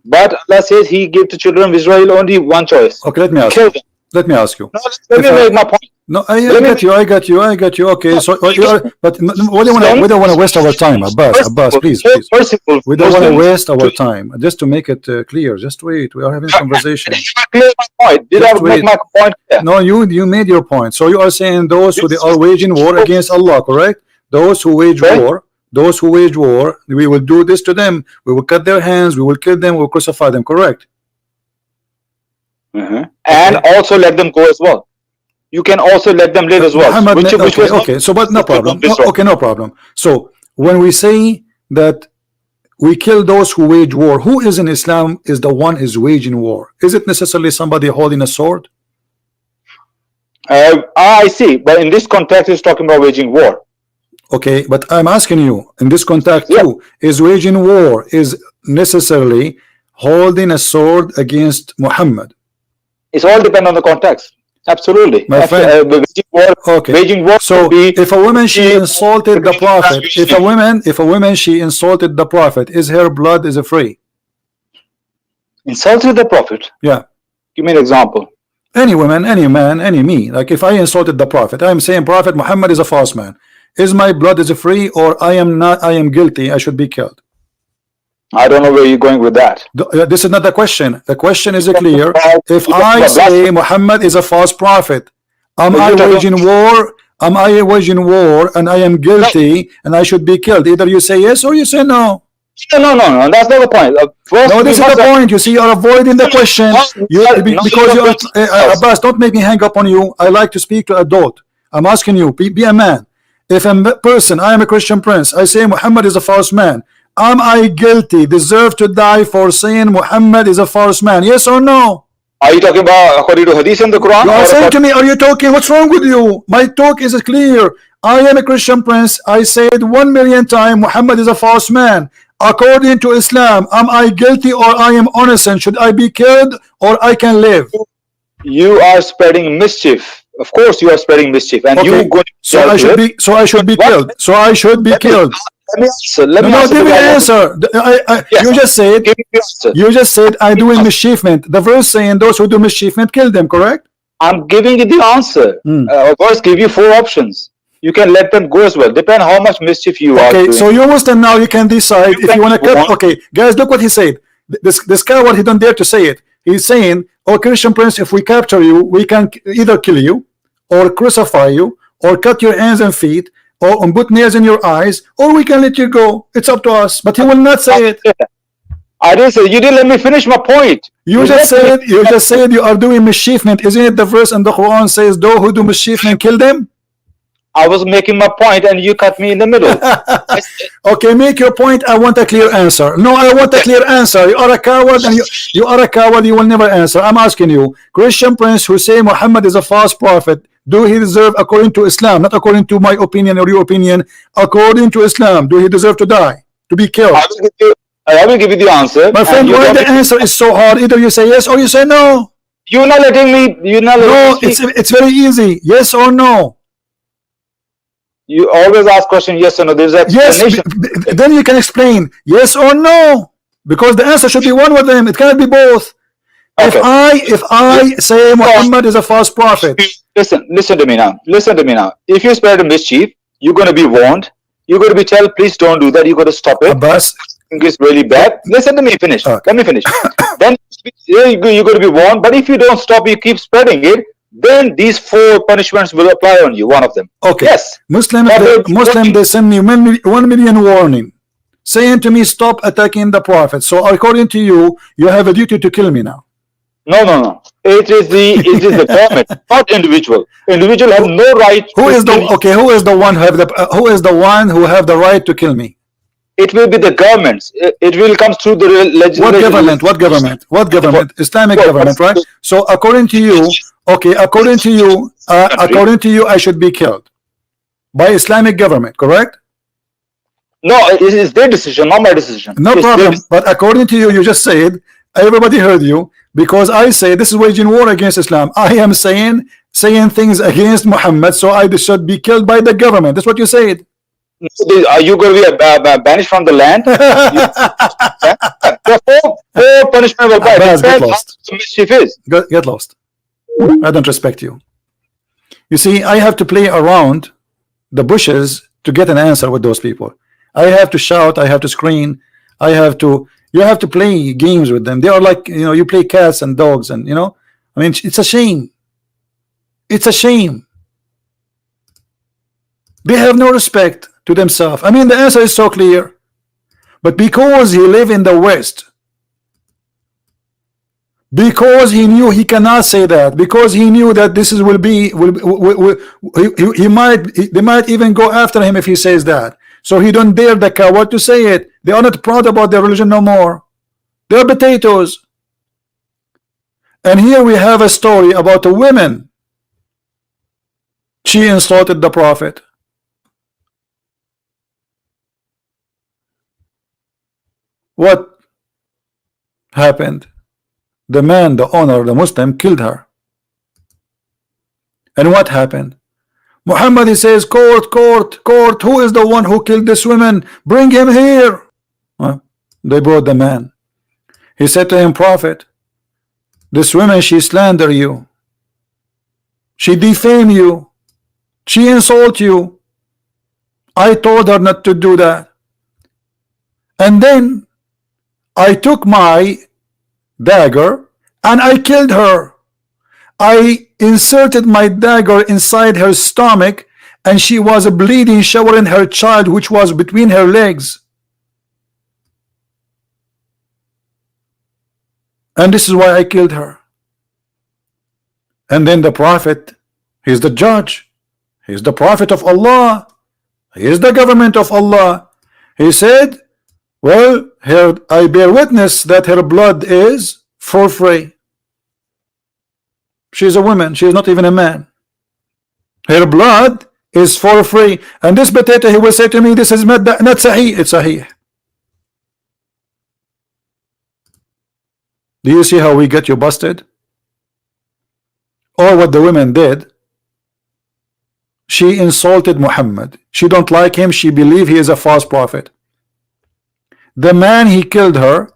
But Allah says He gave to children of Israel only one choice. Okay, let me ask Kill you. them. Let me ask you. No, let me make my point. No, I got you. Okay, so we don't want to waste our time, Abbas, please. We don't want to waste our time. Just to make it clear, just wait. We are having a conversation. Clear my point. Did I make my point clear? No, you made your point. So you are saying those who are waging war against Allah, correct? Those who wage war, we will do this to them. We will cut their hands. We will kill them. We will crucify them. Correct? And also let them go as well. You can also let them live as well. Okay, so but no problem. No problem. So when we say that we kill those who wage war, who is in Islam is the one is waging war? Is it necessarily somebody holding a sword? I see, but in this context, it's talking about waging war. Okay, but I'm asking you in this context too, is waging war is necessarily holding a sword against Muhammad? It's all depend on the context. Absolutely, my friend. Waging war. So if a woman she insulted the Prophet, if a woman she insulted the Prophet, is her blood is free? Insulted the Prophet? Yeah. Give me an example. Any woman, any man, any me. Like if I insulted the Prophet, I'm saying Prophet Muhammad is a false man. Is my blood is free or I am not? I am guilty. I should be killed. I don't know where you're going with that. This is not the question. The question is clear. If I say Muhammad is a false prophet, am I waging war? Am I waging war and I am guilty and I should be killed? Either you say yes or you say no. No. That's not the point. No, this is the point. You see, you're avoiding the question. Because you are, Abbas, don't make me hang up on you. I like to speak to adult. I'm asking you, be a man. If a person, I am a Christian prince, I say Muhammad is a false man. Am I guilty, deserve to die for saying Muhammad is a false man? Yes or no? Are you talking about according to Hadith in the Quran? You are saying to me, are you talking? What's wrong with you? My talk is clear. I am a Christian prince. I said 1,000,000 times Muhammad is a false man. According to Islam, am I guilty or I am innocent? Should I be killed or I can live? You are spreading mischief. Of course, you are spreading mischief, and you go. So I should be. So I should be killed. So I should be killed. Let me give me the answer. You just said. You just said I do mischiefment. The verse saying those who do mischiefment kill them. Correct? I'm giving you the answer. Verse give you 4 options. You can let them go as well. Depend how much mischief you are doing. Okay, so you're Muslim now. You can decide if you want to cut. Okay, guys, look what he said. This coward, he don't dare to say it. He's saying, "Oh, Christian prince, if we capture you, we can either kill you, or crucify you, or cut your hands and feet, or put nails in your eyes, or we can let you go. It's up to us." But he will not say it. I didn't say. You didn't let me finish my point. You just said you are doing mischiefment. Isn't it the verse in the Quran says, "Those who do mischiefment, kill them"? I was making my point and you cut me in the middle. Okay, make your point. I want a clear answer. No, I want a clear answer. You are a coward and you are a coward. You will never answer. I'm asking you, Christian prince who say Muhammad is a false prophet, do he deserve, according to Islam, not according to my opinion or your opinion, according to Islam, do he deserve to die, to be killed? I will give you the answer. My friend, why the answer is so hard? Either you say yes or you say no. You're not letting me. You're not letting me speak. It's very easy. Yes or no. You always ask question yes or no. There's an explanation. Yes, then you can explain yes or no, because the answer should be one of them. It cannot be both. Okay. If I say Muhammad is a false prophet, listen to me now. Listen to me now. If you spread a mischief, you're going to be warned. You're going to be told, please don't do that. You got to stop it. Abbas, it's really bad. Listen to me. Finish. Let me finish. Then you're going to be warned. But if you don't stop, you keep spreading it. Then these 4 punishments will apply on you. One of them. Okay. Yes. Muslim, they send me 1 million warning, saying to me, stop attacking the prophet. So according to you, you have a duty to kill me now. No. It is the government, not individual. Individual have no right. Who is the one who have the right to kill me? it will be the governments. It will come through the legislation. What government? What government? What government? Islamic government, right? So according to you, okay, according to you, I should be killed by Islamic government, correct? No, it is their decision, not my decision. No It's problem. their- But according to you, you just said, everybody heard you, because I say this is waging war against Islam. I am saying things against Muhammad, so I should be killed by the government. That's what you said. Are you going to be banished from the land? The four punishment will come. Abbas, get Depends lost. how the mischief is. Get lost. I don't respect you. You see, I have to play around the bushes to get an answer with those people. I have to shout, I have to scream, you have to play games with them. They are like, you know, you play cats and dogs, and you know, I mean, it's a shame. It's a shame. They have no respect to themselves. I mean, the answer is so clear, but because he live in the West, because he knew he cannot say that, because he knew that this is they might even go after him if he says that. So he don't dare the coward to say it. They are not proud about their religion no more. They're potatoes. And here we have a story about a woman. She insulted the Prophet. What happened? The man, the owner, the Muslim, killed her. And what happened? Muhammad, he says, court, court, court, who is the one who killed this woman? Bring him here. Well, they brought the man. He said to him, Prophet, this woman, she slander you. She defame you. She insult you. I told her not to do that. And then I took my dagger and I killed her. I inserted my dagger inside her stomach, and she was bleeding, showering her child, which was between her legs. And this is why I killed her. And then the Prophet, he's the judge, he's the Prophet of Allah, he is the government of Allah. He said, well, here I bear witness that her blood is for free. She's a woman, she is not even a man. Her blood is for free. And this potato, he will say to me, this is not sahih. It's sahih. Do you see how we get you busted? Or what the women did? She insulted Muhammad. She don't like him. She believe he is a false prophet. The man, he killed her.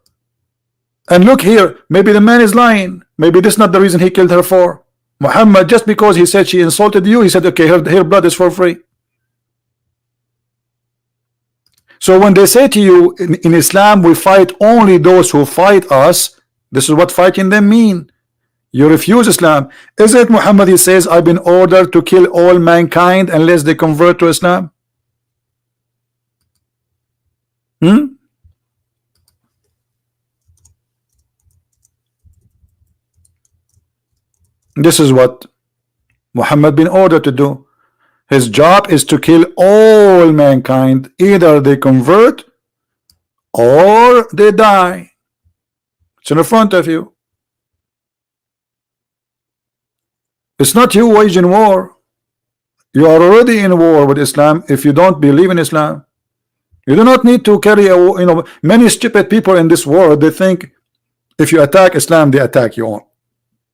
And look here, maybe the man is lying. Maybe this is not the reason he killed her for. Muhammad, just because he said she insulted you, he said, okay, her blood is for free. So when they say to you, in Islam, we fight only those who fight us, this is what fighting them mean. You refuse Islam. Is it Muhammad, he says, I've been ordered to kill all mankind unless they convert to Islam? This is what Muhammad been ordered to do. His job is to kill all mankind. Either they convert or they die. It's in front of you. It's not you waging war. You are already in war with Islam if you don't believe in Islam. You do not need to carry a, you know, many stupid people in this world, they think if you attack Islam, they attack you on.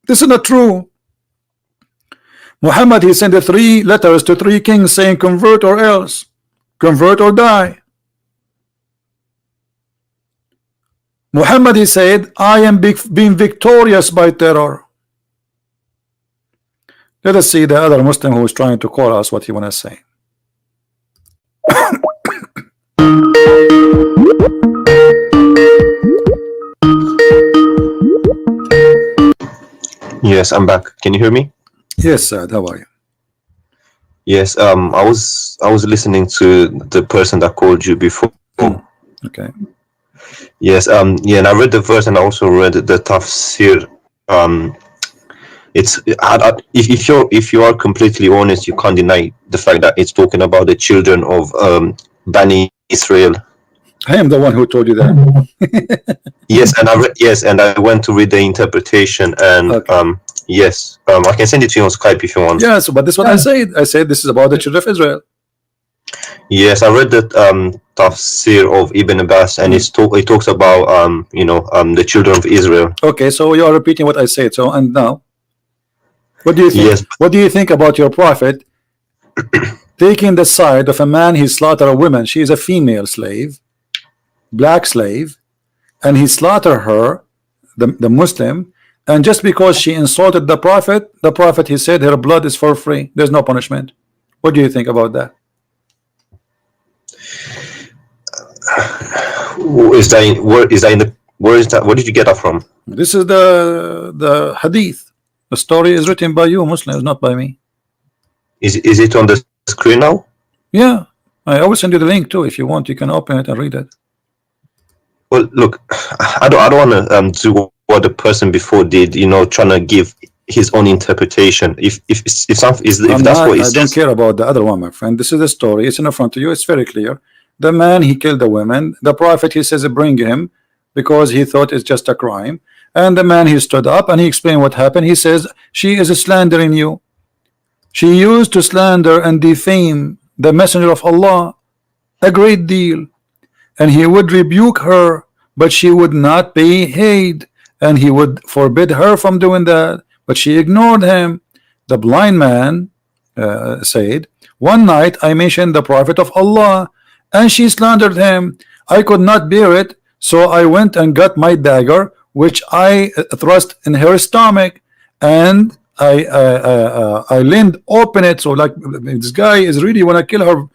This is not true. Muhammad, he sent 3 letters to 3 kings saying convert or else, convert or die. Muhammad, he said, I am being victorious by terror. Let us see the other Muslim who is trying to call us what he want to say. Yes, I'm back. Can you hear me? Yes, Saad, how are you? Yes, I was listening to the person that called you before. Okay. Yes, yeah, and I read the verse and I also read the tafsir. It's if you are completely honest, you can't deny the fact that it's talking about the children of Bani Israel. I am the one who told you that. Yes, and I went to read the interpretation, and Okay. yes, I can send it to you on Skype if you want. Yes, but this is what I said. I said this is about the children of Israel. Yes, I read the tafsir of Ibn Abbas, and it talks about the children of Israel. Okay, so you are repeating what I said. So, and now, what do you think? Yes. What do you think about your prophet taking the side of a man? He slaughtered a woman. She is a female slave, black slave, and he slaughtered her, the Muslim, and just because she insulted the prophet, he said her blood is for free. There's no punishment. What do you think about that? Where did you get that from? This is the hadith. The story is written by you Muslims, not by me. Is it on the screen now? Yeah, I will send you the link too. If you want, you can open it and read it. Well, look, I don't want to do what the person before did. Trying to give his own interpretation. If that's what he says. I don't care about the other one, my friend. This is the story. It's in front of you. It's very clear. The man, he killed the women. The prophet, he says, bring him, because he thought it's just a crime. And the man, he stood up and he explained what happened. He says, she is slandering you. She used to slander and defame the messenger of Allah a great deal, and he would rebuke her, but she would not pay heed, and he would forbid her from doing that, but she ignored him. The blind man said, one night I mentioned the prophet of Allah, and she slandered him. I could not bear it, so I went and got my dagger, which I thrust in her stomach, and I leaned open it. So like, this guy is really want to kill her.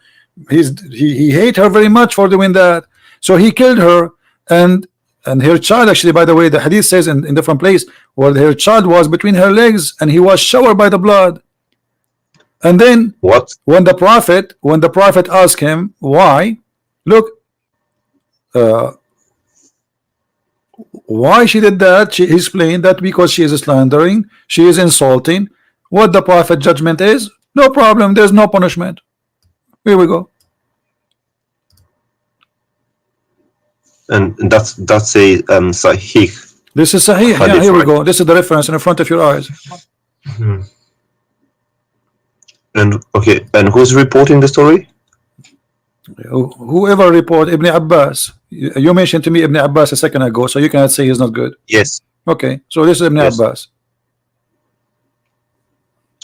He hate her very much for doing that. So he killed her, and her child, actually, by the way, the hadith says in different place where her child was between her legs, and he was showered by the blood. And then when the prophet asked him why, look, why she did that, he explained that because she is slandering, she is insulting. What the prophet judgment is, no problem, there's no punishment. Here we go. And that's a sahih. This is sahih. Yeah, here we go. This is the reference in front of your eyes. Mm-hmm. And who's reporting the story? Whoever report Ibn Abbas. You mentioned to me Ibn Abbas a second ago, so you cannot say he's not good. Yes. Okay, so this is Ibn Abbas.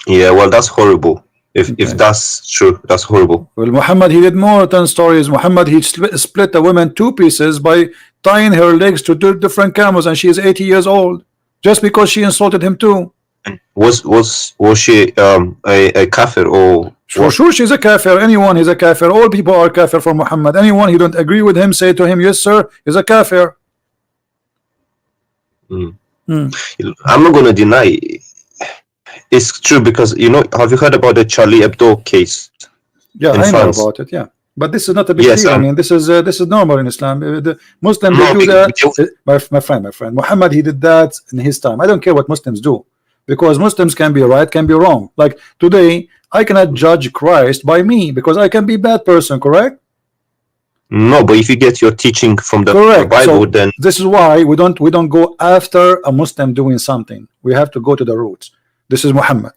Yeah, well, that's horrible. If that's true, that's horrible. Well, Muhammad, he did more than stories. Muhammad, he split a woman two pieces by tying her legs to two different camels, and she is 80 years old, just because she insulted him too. And was she a kafir or? For sure, she's a kafir. Anyone is a kafir. All people are kafir for Muhammad. Anyone who don't agree with him, say to him, yes, sir, is a kafir. I'm not going to deny it's true, because have you heard about the Charlie Hebdo case? Yeah, I know about it. Yeah, but this is not a big deal. I mean, this is normal in Islam. The Muslims do that. My friend, Muhammad, he did that in his time. I don't care what Muslims do, because Muslims can be right, can be wrong. Like today, I cannot judge Christ by me, because I can be a bad person, correct? No, but if you get your teaching from the Bible, so then this is why we don't go after a Muslim doing something. We have to go to the roots. This is Muhammad.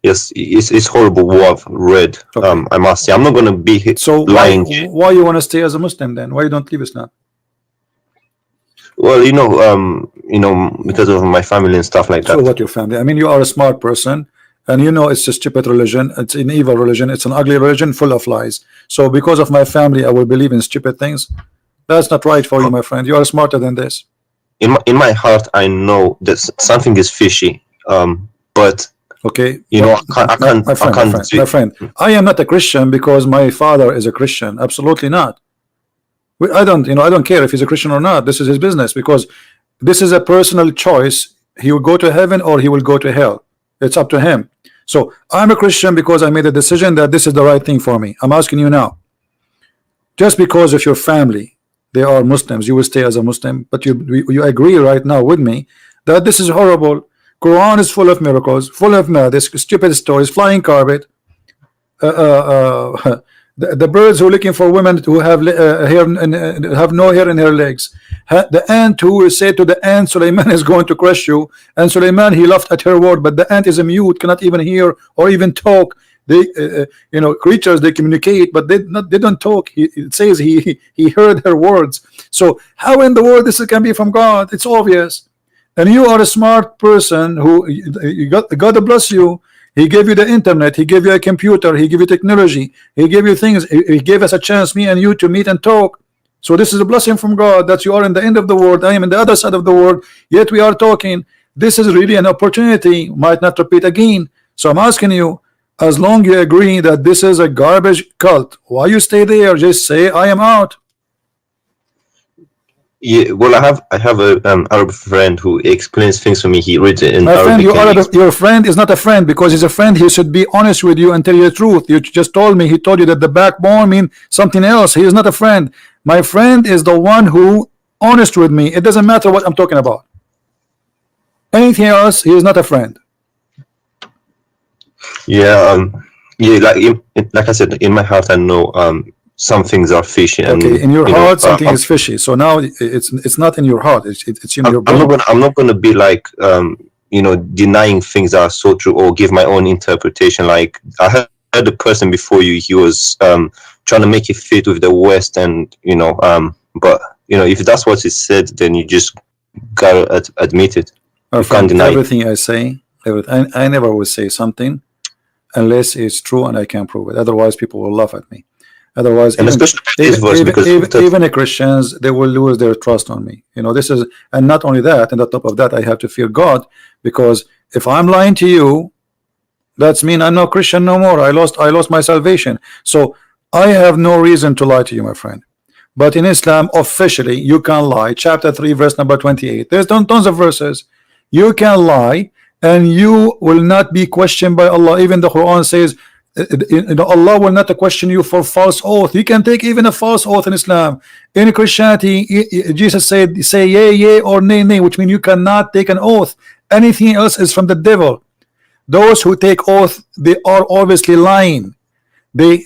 Yes, it's horrible what I've read. Okay. I must say, I'm not going to be lying. Why you want to stay as a Muslim then? Why you don't leave Islam? Well, because of my family and stuff like that. So what, your family? I mean, you are a smart person, and it's a stupid religion. It's an evil religion. It's an ugly religion full of lies. So because of my family, I will believe in stupid things. That's not right for you, my friend. You are smarter than this. In my heart, I know that something is fishy. But okay, I can't. My friend, I am not a Christian because my father is a Christian. Absolutely not. I don't care if he's a Christian or not. This is his business, because this is a personal choice. He will go to heaven or he will go to hell. It's up to him. So I'm a Christian because I made a decision that this is the right thing for me. I'm asking you now, just because of your family, they are Muslims, you will stay as a Muslim, but you agree right now with me that this is horrible. Quran is full of miracles, full of this stupid stories, flying carpet. The birds who are looking for women who have hair and have no hair in her legs. The ant who will say to the ant, Suleiman is going to crush you, and Suleiman, he laughed at her word, but the ant is a mute, cannot even hear or even talk. They you know, creatures, they communicate, but they don't talk. It says he heard her words. So how in the world this can be from God? It's obvious. And you are a smart person who God bless you. He gave you the internet, he gave you a computer, he gave you technology, he gave you things, he gave us a chance, me and you, to meet and talk. So this is a blessing from God, that you are in the end of the world, I am in the other side of the world, yet we are talking. This is really an opportunity, might not repeat again. So I'm asking you, as long you agree that this is a garbage cult, why you stay there? Just say I am out. Yeah, well, I have a Arab friend who explains things for me. He reads it in My friend, Arabic. your friend is not a friend, because he's a friend. He should be honest with you and tell you the truth. You just told me, he told you that the backbone means something else. He is not a friend. My friend is the one who honest with me. It doesn't matter what I'm talking about. Anything else, he is not a friend. Yeah, like I said, in my heart, I know some things are fishy. And, okay, in your you heart, know, something is fishy. So now it's not in your heart. It's in your brain. I'm not gonna be like you know, denying things that are so true or give my own interpretation. Like I heard the person before you, he was trying to make it fit with the West, and you know, but you know, if that's what he said, then you just gotta admit it. You can't deny everything I say. I never will say something unless it's true and I can prove it. Otherwise, people will laugh at me. Otherwise, and even the Christians, they will lose their trust on me. You know, this is, and not only that, and on top of that, I have to fear God, because if I'm lying to you, that's mean I'm no Christian no more. I lost my salvation. So I have no reason to lie to you, my friend. But in Islam, officially, you can lie. Chapter 3, verse number 28. There's tons of verses. You can lie, and you will not be questioned by Allah. Even the Quran says, you know, Allah will not question you for false oath. You can take even a false oath in Islam. In Christianity, Jesus said, say yea, yea, or nay, nay, which means you cannot take an oath. Anything else is from the devil. Those who take oath, they are obviously lying. They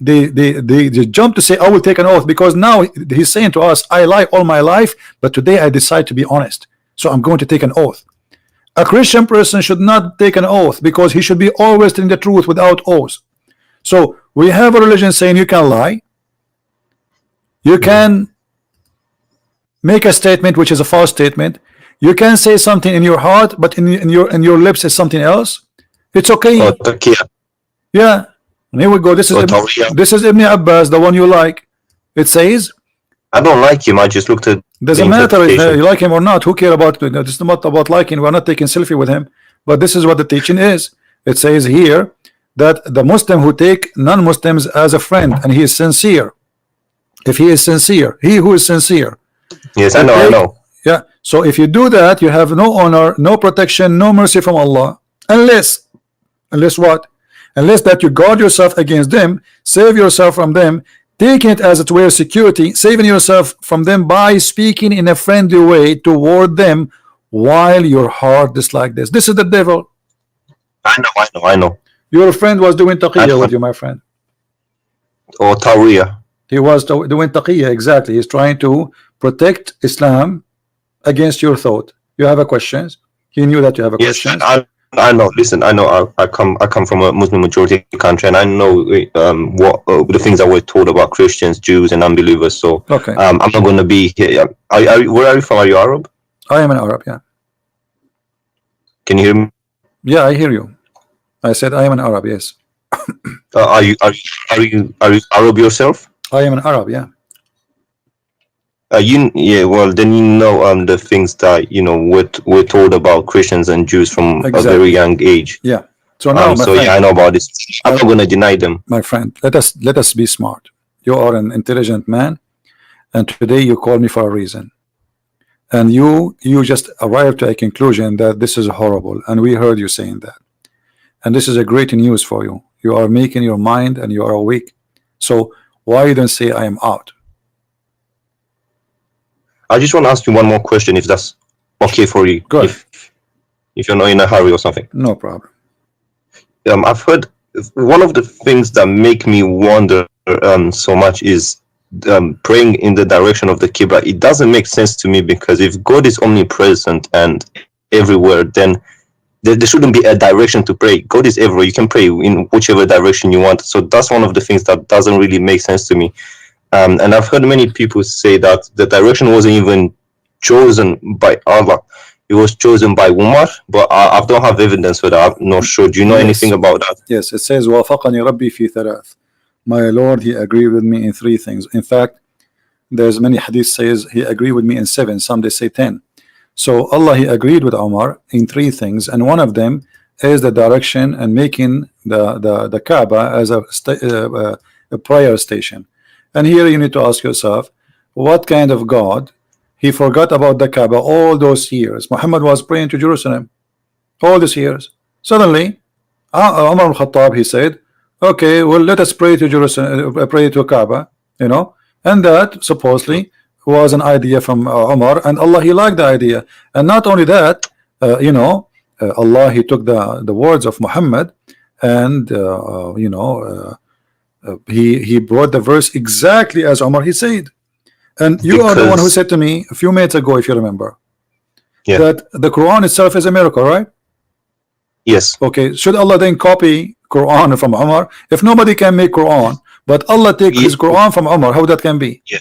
jump to say, I will take an oath, because now he's saying to us, I lie all my life, but today I decide to be honest, so I'm going to take an oath. A Christian person should not take an oath, because he should be always telling the truth without oath. So we have a religion saying you can lie, you can make a statement which is a false statement, you can say something in your heart, but in your lips is something else. It's okay. Yeah. And here we go. This is Ibn Abbas, the one you like. It says, I don't like him. I just looked at. Doesn't matter if you like him or not. Who care about it? It's not about liking. We're not taking selfie with him. But this is what the teaching is. It says here that the Muslim who take non-Muslims as a friend, and he is sincere. If he is sincere, he who is sincere. Yes, I know. Yeah. So if you do that, you have no honor, no protection, no mercy from Allah, unless what? Unless that you guard yourself against them, save yourself from them, taking it as it were security, saving yourself from them by speaking in a friendly way toward them while your heart is like this. This is the devil. I know. Your friend was doing taqiyya with you, my friend. Or Tawriya. He was doing taqiyya, exactly. He's trying to protect Islam against your thought. You have a questions? He knew that you have a questions. I know. Listen, I know. I come from a Muslim majority country, and I know what the things that were told about Christians, Jews, and unbelievers. So okay, I'm not going to be here. Where are you from? Are you Arab? I am an Arab. Yeah. Can you hear me? Yeah, I hear you. I said I am an Arab. Yes. Are you Arab yourself? I am an Arab. Yeah. Well, then you know the things that we're told about Christians and Jews from a very young age. Yeah. So now, I know about this. I'm not going to deny them. My friend, let us be smart. You are an intelligent man, and today you call me for a reason, and you just arrived to a conclusion that this is horrible, and we heard you saying that, and this is a great news for you. You are making your mind, and you are awake. So why you don't say I am out? I just want to ask you one more question, if that's okay for you. Go ahead. If you're not in a hurry or something. No problem. I've heard one of the things that make me wonder so much is praying in the direction of the Qibla. It doesn't make sense to me, because if God is omnipresent and everywhere, then there shouldn't be a direction to pray. God is everywhere. You can pray in whichever direction you want. So that's one of the things that doesn't really make sense to me. And I've heard many people say that the direction wasn't even chosen by Allah. It was chosen by Umar, but I don't have evidence for that. I'm not sure. Do you know anything about that? Yes, it says وافقني ربي في ثلاث. My Lord, he agreed with me in 3 things. In fact, there's many hadith says he agreed with me in 7. Some they say 10. So Allah, he agreed with Umar in 3 things, and one of them is the direction and making the Kaaba as a prayer station. And here you need to ask yourself, what kind of God? He forgot about the Kaaba all those years. Muhammad was praying to Jerusalem all these years. Suddenly, Umar al-Khattab, he said, okay, well, let us pray to Jerusalem, pray to Kaaba, you know, and that supposedly was an idea from Umar, and Allah, he liked the idea. And not only that, you know, Allah, he took the words of Muhammad, and you know, he brought the verse exactly as Umar he said. And you are the one who said to me a few minutes ago, if you remember, that the Quran itself is a miracle, right? Yes. Okay, should Allah then copy Quran from Umar? If nobody can make Quran, but Allah take his Quran from Umar, how that can be? Yeah.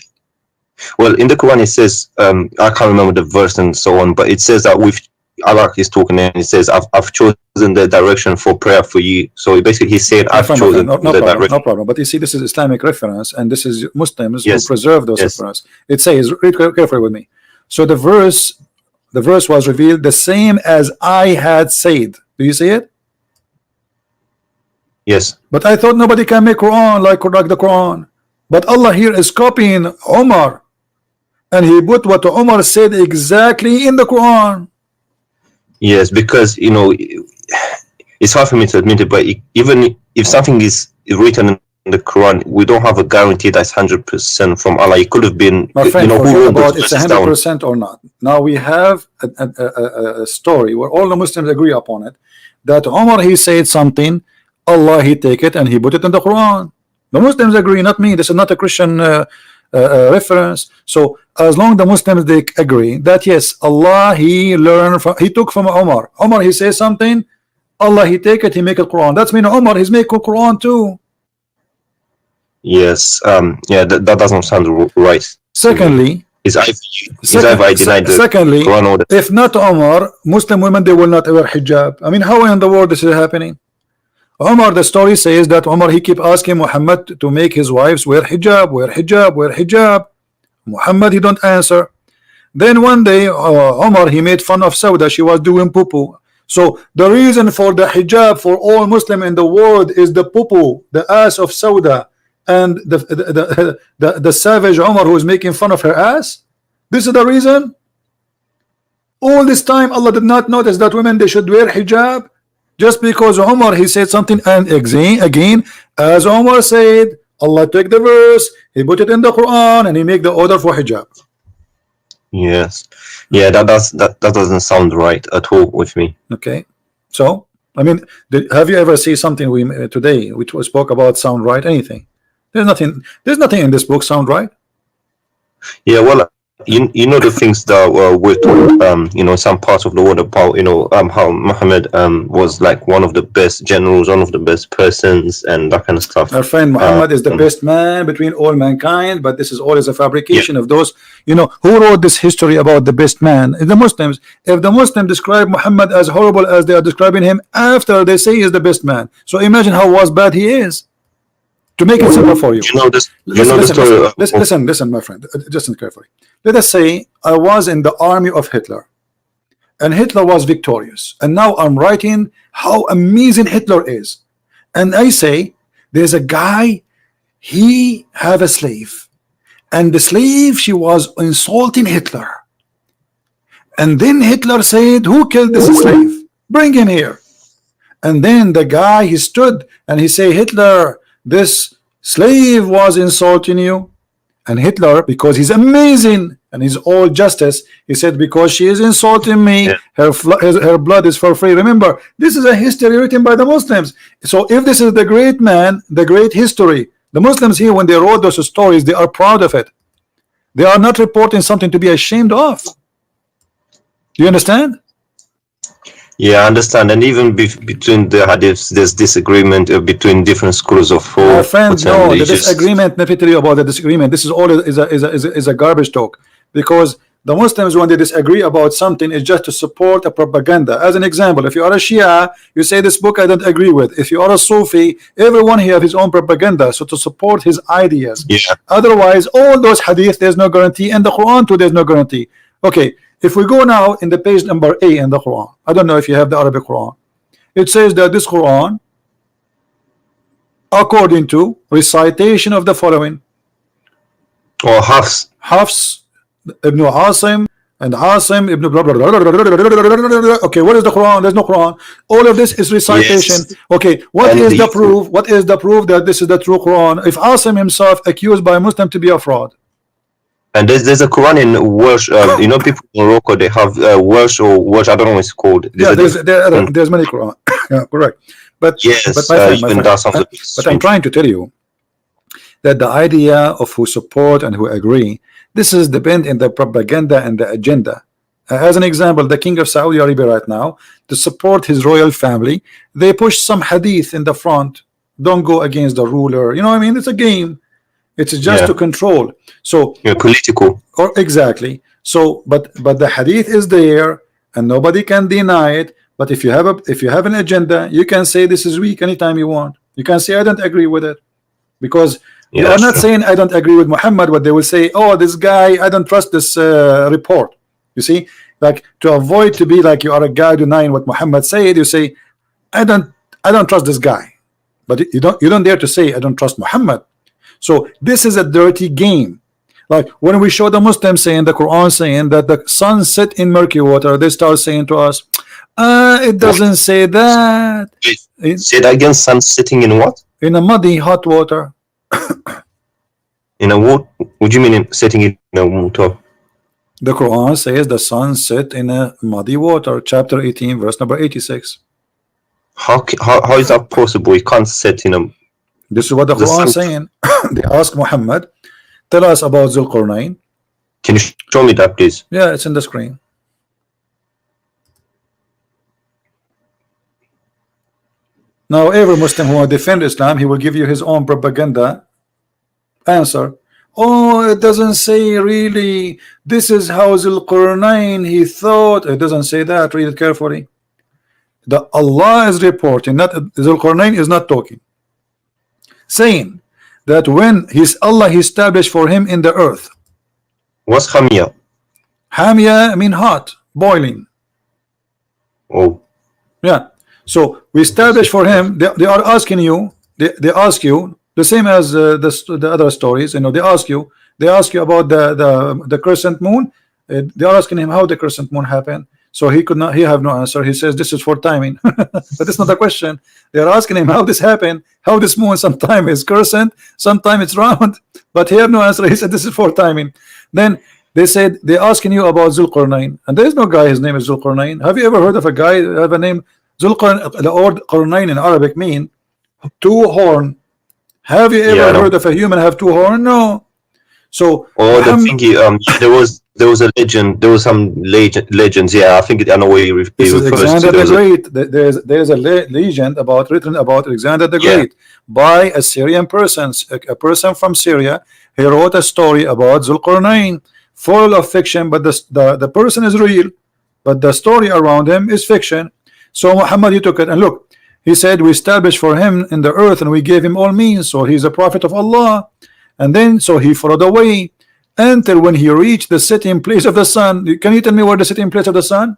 Well, in the Quran it says, I can't remember the verse and so on, but it says that with Allah is talking, and it says, I've chosen the direction for prayer for you. So basically he said, I've chosen the direction. No problem. But you see, this is Islamic reference, and this is Muslims who preserve those references. It says, read carefully with me. So the verse was revealed the same as I had said. Do you see it? Yes. But I thought nobody can make Quran like the Quran. But Allah here is copying Umar, and he put what Umar said exactly in the Quran. Yes, because, you know, it's hard for me to admit it, but even if something is written in the Quran, we don't have a guarantee that's 100% from Allah. It could have been, my friend, you know, who about it's 100% or not. Now we have a story where all the Muslims agree upon it, that Umar, he said something, Allah, he take it and he put it in the Quran. The Muslims agree, not me. This is not a Christian reference. So as long the Muslims, they agree that yes, Allah, he learned from, he took from Umar. Umar, he says something, Allah, he take it, he make it Quran. That's mean Umar, he's making Quran too. Yes. Yeah, that doesn't sound right. Secondly, secondly, Quran order. If not Umar, Muslim women, they will not wear hijab. I mean, how in the world this is happening? Umar, the story says that Umar, he keep asking Muhammad to make his wives wear hijab, wear hijab, wear hijab. Muhammad, he don't answer. Then one day, Umar, he made fun of Sauda. She was doing poo-poo. So the reason for the hijab for all Muslim in the world is the poo-poo, the ass of Sauda, and the savage Umar who is making fun of her ass. This is the reason. All this time, Allah did not notice that women, they should wear hijab. Just because Umar, he said something, and again, as Umar said, Allah took the verse, he put it in the Quran, and he make the order for hijab. Yes. Yeah, that doesn't sound right at all with me. Okay. So, I mean, have you ever seen something today which was spoke about sound right? Anything? There's nothing in this book sound right. Yeah, well, you know the things that were told, you know, some parts of the world about, you know, how Muhammad was like one of the best generals, one of the best persons, and that kind of stuff. Our friend Muhammad is the best man between all mankind, but this is always a fabrication of those, you know, who wrote this history about the best man? The Muslims. If the Muslims describe Muhammad as horrible as they are describing him after they say he is the best man, so imagine how bad he is. To make it simple for you, listen, my friend, listen carefully. Let us say I was in the army of Hitler, and Hitler was victorious, and now I'm writing how amazing Hitler is, and I say there's a guy, he have a slave, and the slave, she was insulting Hitler, and then Hitler said, who killed this slave? Bring him here. And then the guy, he stood and he say, Hitler, this slave was insulting you. And Hitler, because he's amazing and he's all justice, he said, because she is insulting me, her blood is for free. Remember, this is a history written by the Muslims. So if this is the great man, the great history, The Muslims here, when they wrote those stories, they are proud of it. They are not reporting something to be ashamed of. Do you understand? Yeah, I understand. And even between the hadiths, there's disagreement between different schools of thought. My friend, no, the disagreement. Let me tell you about the disagreement. This is all is a garbage talk, because the Muslims, when they disagree about something, is just to support a propaganda. As an example, if you are a Shia, you say this book I don't agree with. If you are a Sufi, everyone here has his own propaganda, so to support his ideas. Yeah. Otherwise, all those hadith, there's no guarantee, and the Quran too, there's no guarantee. Okay, if we go now in the page number A in the Quran, I don't know if you have the Arabic Quran. It says that this Quran, according to recitation of the following, or Hafs Ibn Asim and Asim Ibn blah, blah, blah, blah, blah, blah. Okay, what is the Quran? There's no Quran. All of this is recitation. Yes. Okay, what is the proof? What is the proof that this is the true Quran? If Asim himself accused by a Muslim to be a fraud. And there's a Quran in Welsh. You know, people in Morocco, they have Welsh or Welsh. I don't know what it's called. There's many Quran. Yeah, correct. But yes, but I'm trying to tell you that the idea of who support and who agree, this is depend in the propaganda and the agenda. As an example, the king of Saudi Arabia right now, to support his royal family, they push some hadith in the front. Don't go against the ruler. You know what I mean? It's a game. It's just to control. So political. Or exactly. So, but the hadith is there, and nobody can deny it. But if you have an agenda, you can say this is weak anytime you want. You can say I don't agree with it, because you are not saying I don't agree with Muhammad, but they will say, oh, this guy, I don't trust this report. You see, like, to avoid to be like you are a guy denying what Muhammad said, you say I don't trust this guy, but you don't dare to say I don't trust Muhammad. So this is a dirty game. Like when we show the Muslims saying the Quran saying that the sun set in murky water, they start saying to us, it doesn't say that. Say that again. Sun sitting in what? In a muddy hot water. In a what? What do you mean sitting in a water? The Quran says the sun set in a muddy water, chapter 18, verse number 86. How is that possible? You can't sit in a. This is what the Quran is saying. They ask Muhammad, tell us about Zulqarnain. Can you show me that, please? Yeah, it's in the screen. Now, every Muslim who will defend Islam, he will give you his own propaganda answer. Oh, it doesn't say really. This is how Zulqarnain he thought. It doesn't say that. Read it carefully. The Allah is reporting, not Zulqarnain is not talking, saying that when Allah established for him in the earth. What's Hamia? Hamia mean hot, boiling. Oh. Yeah. So we established for him. They are asking you. They ask you the same as the other stories. You know, they ask you about the crescent moon. They are asking him how the crescent moon happened. So he could not. He have no answer. He says this is for timing, but it's not a question. They are asking him how this happened. How this moon sometime is crescent, sometime it's round, but he have no answer. He said this is for timing. Then they said they asking you about Zulqarnain, and there is no guy. His name is Zulqarnain. Have you ever heard of a guy that have a name Zulqarnain? The word Qarnain in Arabic mean two horn. Have you ever heard of a human have two horn? No. So the thingy, there was a legend. There was some legends. Yeah, I think I know where you refers to. Alexander the Great. There's a legend written about Alexander the Great by a Syrian person, a person from Syria. He wrote a story about Zulqarnain, full of fiction, but the person is real, but the story around him is fiction. So Muhammad, he took it and look. He said we established for him in the earth and we gave him all means. So he's a prophet of Allah. And then so he followed the way until when he reached the sitting place of the sun. Can you tell me where the sitting place of the sun?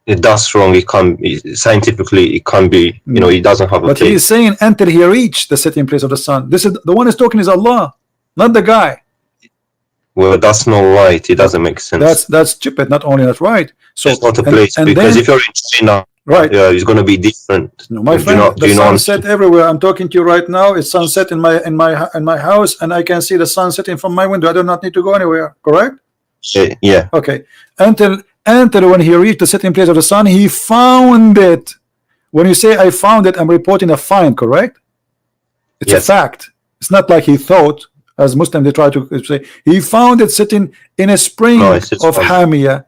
That's wrong. It can't be scientifically. It can't be. You know, it doesn't have a. But he's saying until he reached the sitting place of the sun. This is the one who's talking is Allah, not the guy. Well, that's not right. It doesn't make sense. That's stupid. Not only not right. So it's not a place because if you're in China. Right. Yeah, it's going to be different. No, my friend, the sunset everywhere. I'm talking to you right now. It's sunset in my house, and I can see the sun setting from my window. I do not need to go anywhere. Correct? Yeah. Okay. Until when he reached the setting place of the sun, he found it. When you say I found it, I'm reporting a find. Correct? It's a fact. It's not like he thought, as Muslim they try to say, he found it sitting in a spring No, of Hamia.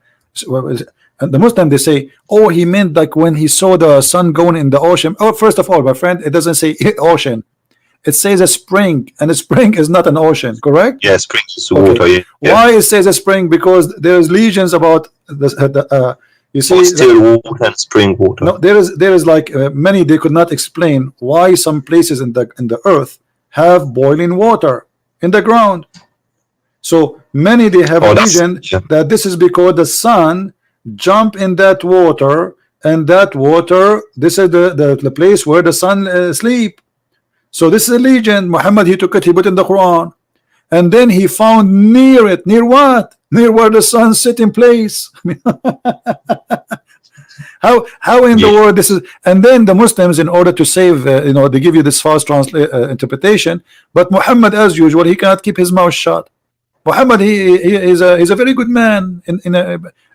And the Muslim they say, oh, he meant like when he saw the sun going in the ocean. Oh, first of all, my friend, it doesn't say ocean. It says a spring, and a spring is not an ocean, correct? Yeah, spring is water. Yeah. Why it says a spring? Because there's legions about you see, still water and spring water. no, there is like many they could not explain why some places in the earth have boiling water in the ground. So many they have legend that this is because the sun jump in that water, and that water, this is the place where the sun sleep. So this is a legend. Muhammad, he took it, he put in the Quran, and then he found near it, near what? Near where the sun sit in place. how in the world this is? And then the Muslims, in order to save, they give you this false interpretation. But Muhammad, as usual, he cannot keep his mouth shut. Muhammad, he is a very good man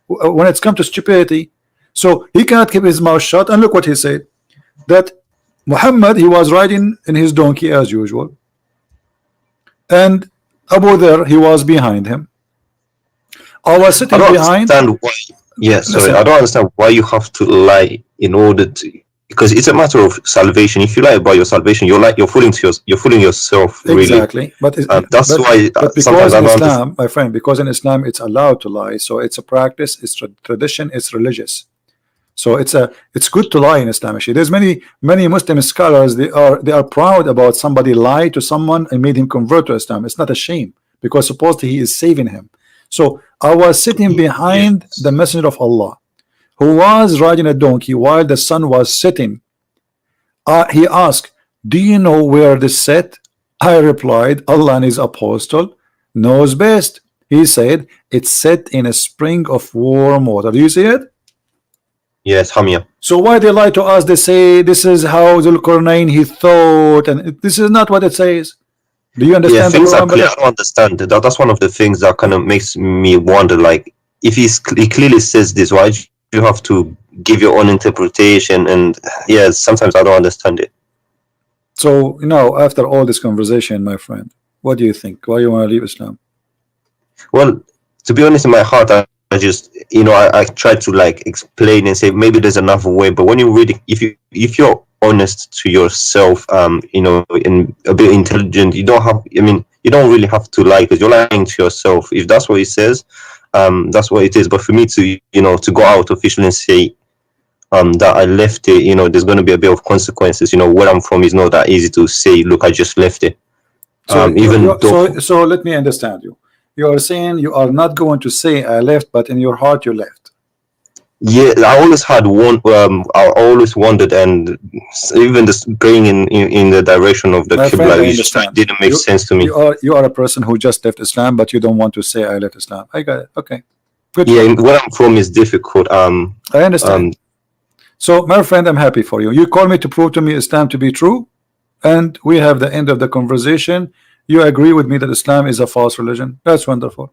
when it's come to stupidity. So he cannot keep his mouth shut. And look what he said, that Muhammad, he was riding in his donkey as usual, and Abu Dharr, he was behind him. I was sitting behind. Sorry, I don't understand why you have to lie in order to, because it's a matter of salvation. If you lie about your salvation, you're fooling yourself. Really. Exactly, but why. But because in Islam, my friend, because in Islam it's allowed to lie, so it's a practice, it's tradition, it's religious. So it's good to lie in Islam. There's many Muslim scholars, they are proud about somebody lied to someone and made him convert to Islam. It's not a shame, because supposedly he is saving him. So I was sitting behind the Messenger of Allah, who was riding a donkey while the sun was setting. He asked, do you know where this set? I replied, Allah and his apostle knows best. He said, it's set in a spring of warm water. Do you see it? Yes, Hamia. So why they lie to us? They say this is how Zulqarnain he thought, and this is not what it says. Do you understand? Yeah, exactly. I don't understand. That's one of the things that kind of makes me wonder. Like, if he clearly says this, why do you have to give your own interpretation? And yeah, sometimes I don't understand it. So after all this conversation, my friend, what do you think? Why you want to leave Islam? Well, to be honest, in my heart, I just I try to like explain and say maybe there's another way, but when you really, if you're honest to yourself, and a bit intelligent, you don't really have to lie, because you're lying to yourself. If that's what it says, that's what it is. But for me to to go out officially and say that I left it, there's going to be a bit of consequences. Where I'm from is not that easy to say, look, I just left it. So let me understand you. You are saying you are not going to say I left, but in your heart you left. Yeah, I always had I always wondered, and even this going in the direction of the Qibla didn't make sense to me. You are a person who just left Islam, but you don't want to say I left Islam. I got it. Okay, good. Yeah, where I'm from is difficult. I understand. So, my friend, I'm happy for you. You call me to prove to me Islam to be true, and we have the end of the conversation. You agree with me that Islam is a false religion. That's wonderful.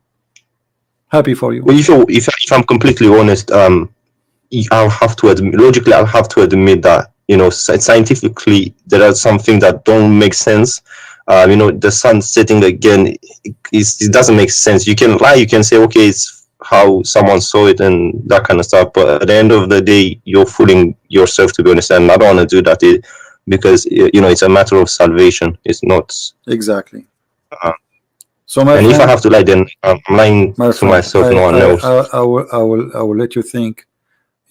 Happy for you. Well, if I'm completely honest, I'll have to admit, logically, I'll have to admit that scientifically there are something that don't make sense. The sun setting again, it doesn't make sense. You can lie, you can say, okay, it's how someone saw it and that kind of stuff, but at the end of the day, you're fooling yourself, to be honest. And I don't want to do that. Because it's a matter of salvation. It's not exactly. So if I have to lie, then I'm lying to myself. No one else. I will let you think.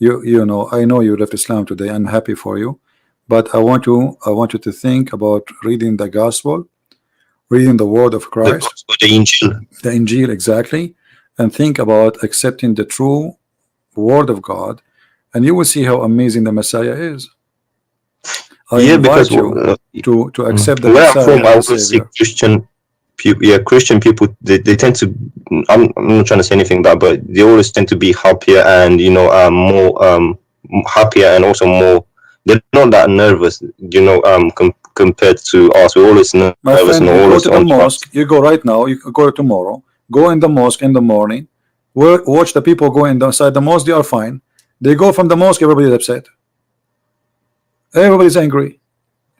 I know you left Islam today. I'm happy for you, but I want you to think about reading the gospel, reading the word of Christ, the Injil. The Injil, exactly, and think about accepting the true word of God, and you will see how amazing the Messiah is. I invite you to accept the where Messiah. I'm from, I always see Christian people. Christian people, they tend to. I'm not trying to say anything bad, but they always tend to be happier and more happier, and also more. They're not that nervous, compared to us. We're always nervous. My friend, you go to the mosque. You go right now. You go tomorrow. Go in the mosque in the morning. Watch the people go inside the mosque. They are fine. They go from the mosque. Everybody's upset. Everybody's angry.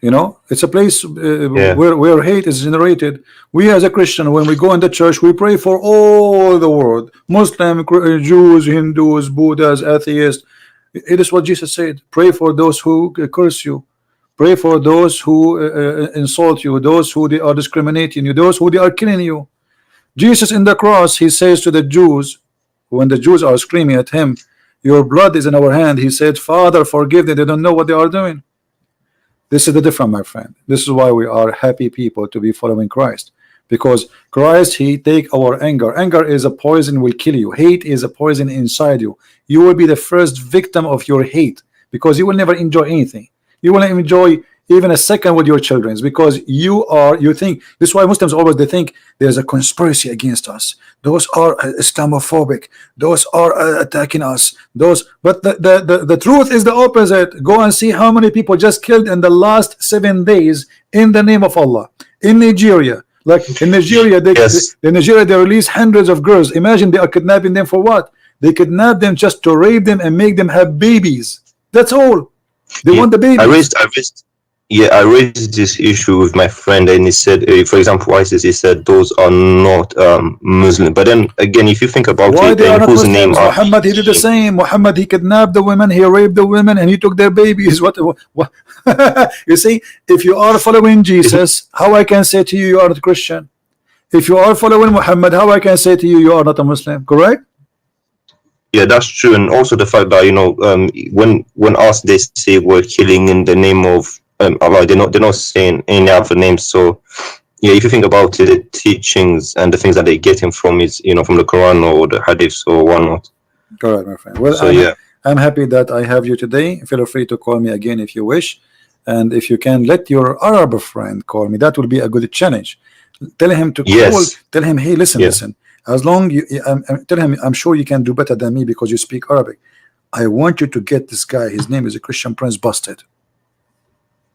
You know, it's a place Yeah. where hate is generated. We as a Christian, when we go in the church, we pray for all the world, Muslim, Jews, Hindus, Buddhas, atheists. It is what Jesus said. Pray for those who curse you. Pray for those who insult you, those who they are discriminating you, those who they are killing you. Jesus in the cross, he says to the Jews, when the Jews are screaming at him, your blood is in our hand, he said, Father, forgive them, they don't know what they are doing. This is the difference, my friend. This is why we are happy people to be following Christ, because Christ, he take our anger. Anger is a poison, will kill you. Hate is a poison inside you. You will be the first victim of your hate, because you will never enjoy anything. You will not enjoy even a second with your children, because you think. This is why Muslims always, they think there's a conspiracy against us. Those are Islamophobic, those are attacking us, but the truth is the opposite. Go and see how many people just killed in the last 7 days in the name of Allah in Nigeria. Like in Nigeria, Yes. in Nigeria they release hundreds of girls. Imagine, they are kidnapping them for what? They kidnap them just to rape them and make them have babies. That's all. They want the babies. I raised this issue with my friend, and he said, for example, ISIS, he said those are not Muslim. But then again, if you think about Why it, they are not whose Muslims? name are Muhammad, he did the same. Muhammad, he kidnapped the women, he raped the women, and he took their babies. What? You see, if you are following Jesus, how I can say to you, you are not Christian? If you are following Muhammad, how I can say to you, you are not a Muslim? Correct? Yeah, that's true. And also the fact that, you know, when us they say we're killing in the name of Allah, they're not saying any other names. So yeah, if you think about it, the teachings and the things that they're getting from is, you know, from the Quran or the Hadiths or whatnot. Correct, my friend. Well, So yeah, I'm happy that I have you today. Feel free to call me again if you wish, and if you can, let your Arab friend call me. That will be a good challenge. Tell him to call. Yes. Tell him, hey, listen, Yeah. listen. As long you tell him, I'm sure you can do better than me because you speak Arabic. I want you to get this guy. His name is a Christian Prince busted.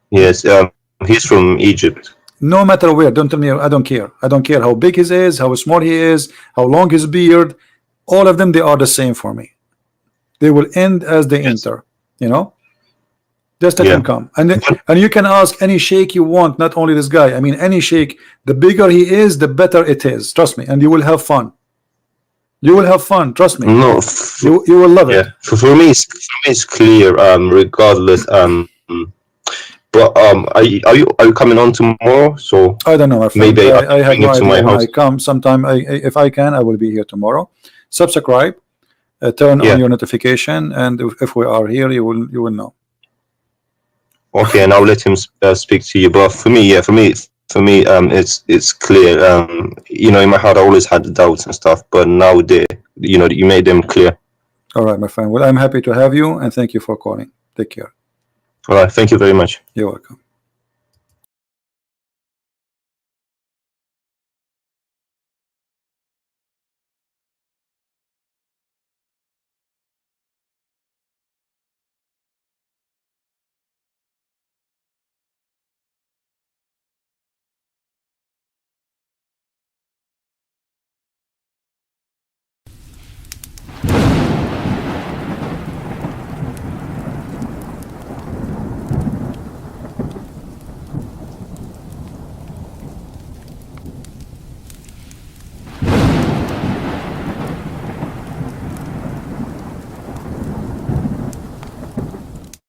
Yes, he's from Egypt. No matter where, don't tell me. I don't care. I don't care how big he is, how small he is, how long his beard. All of them, they are the same for me. They will end as they enter. You know, just let Yeah. him come, and you can ask any sheikh you want, not only this guy. I mean, any sheikh. The bigger he is, the better it is. Trust me, and you will have fun. You will have fun. Trust me. No, You will love it. yeah. For me, it's clear. Regardless. But are you coming on tomorrow? So I don't know, my friend. maybe I have bring no it to idea my when I house. come. Sometime, if I can, I will be here tomorrow. Subscribe, turn Yeah. on your notification, and if we are here, you will know. Okay, and I'll let him speak to you. But for me, it's clear. You know, in my heart, I always had doubts and stuff, but now you made them clear. All right, my friend. Well, I'm happy to have you, and thank you for calling. Take care. All right, thank you very much. You're welcome.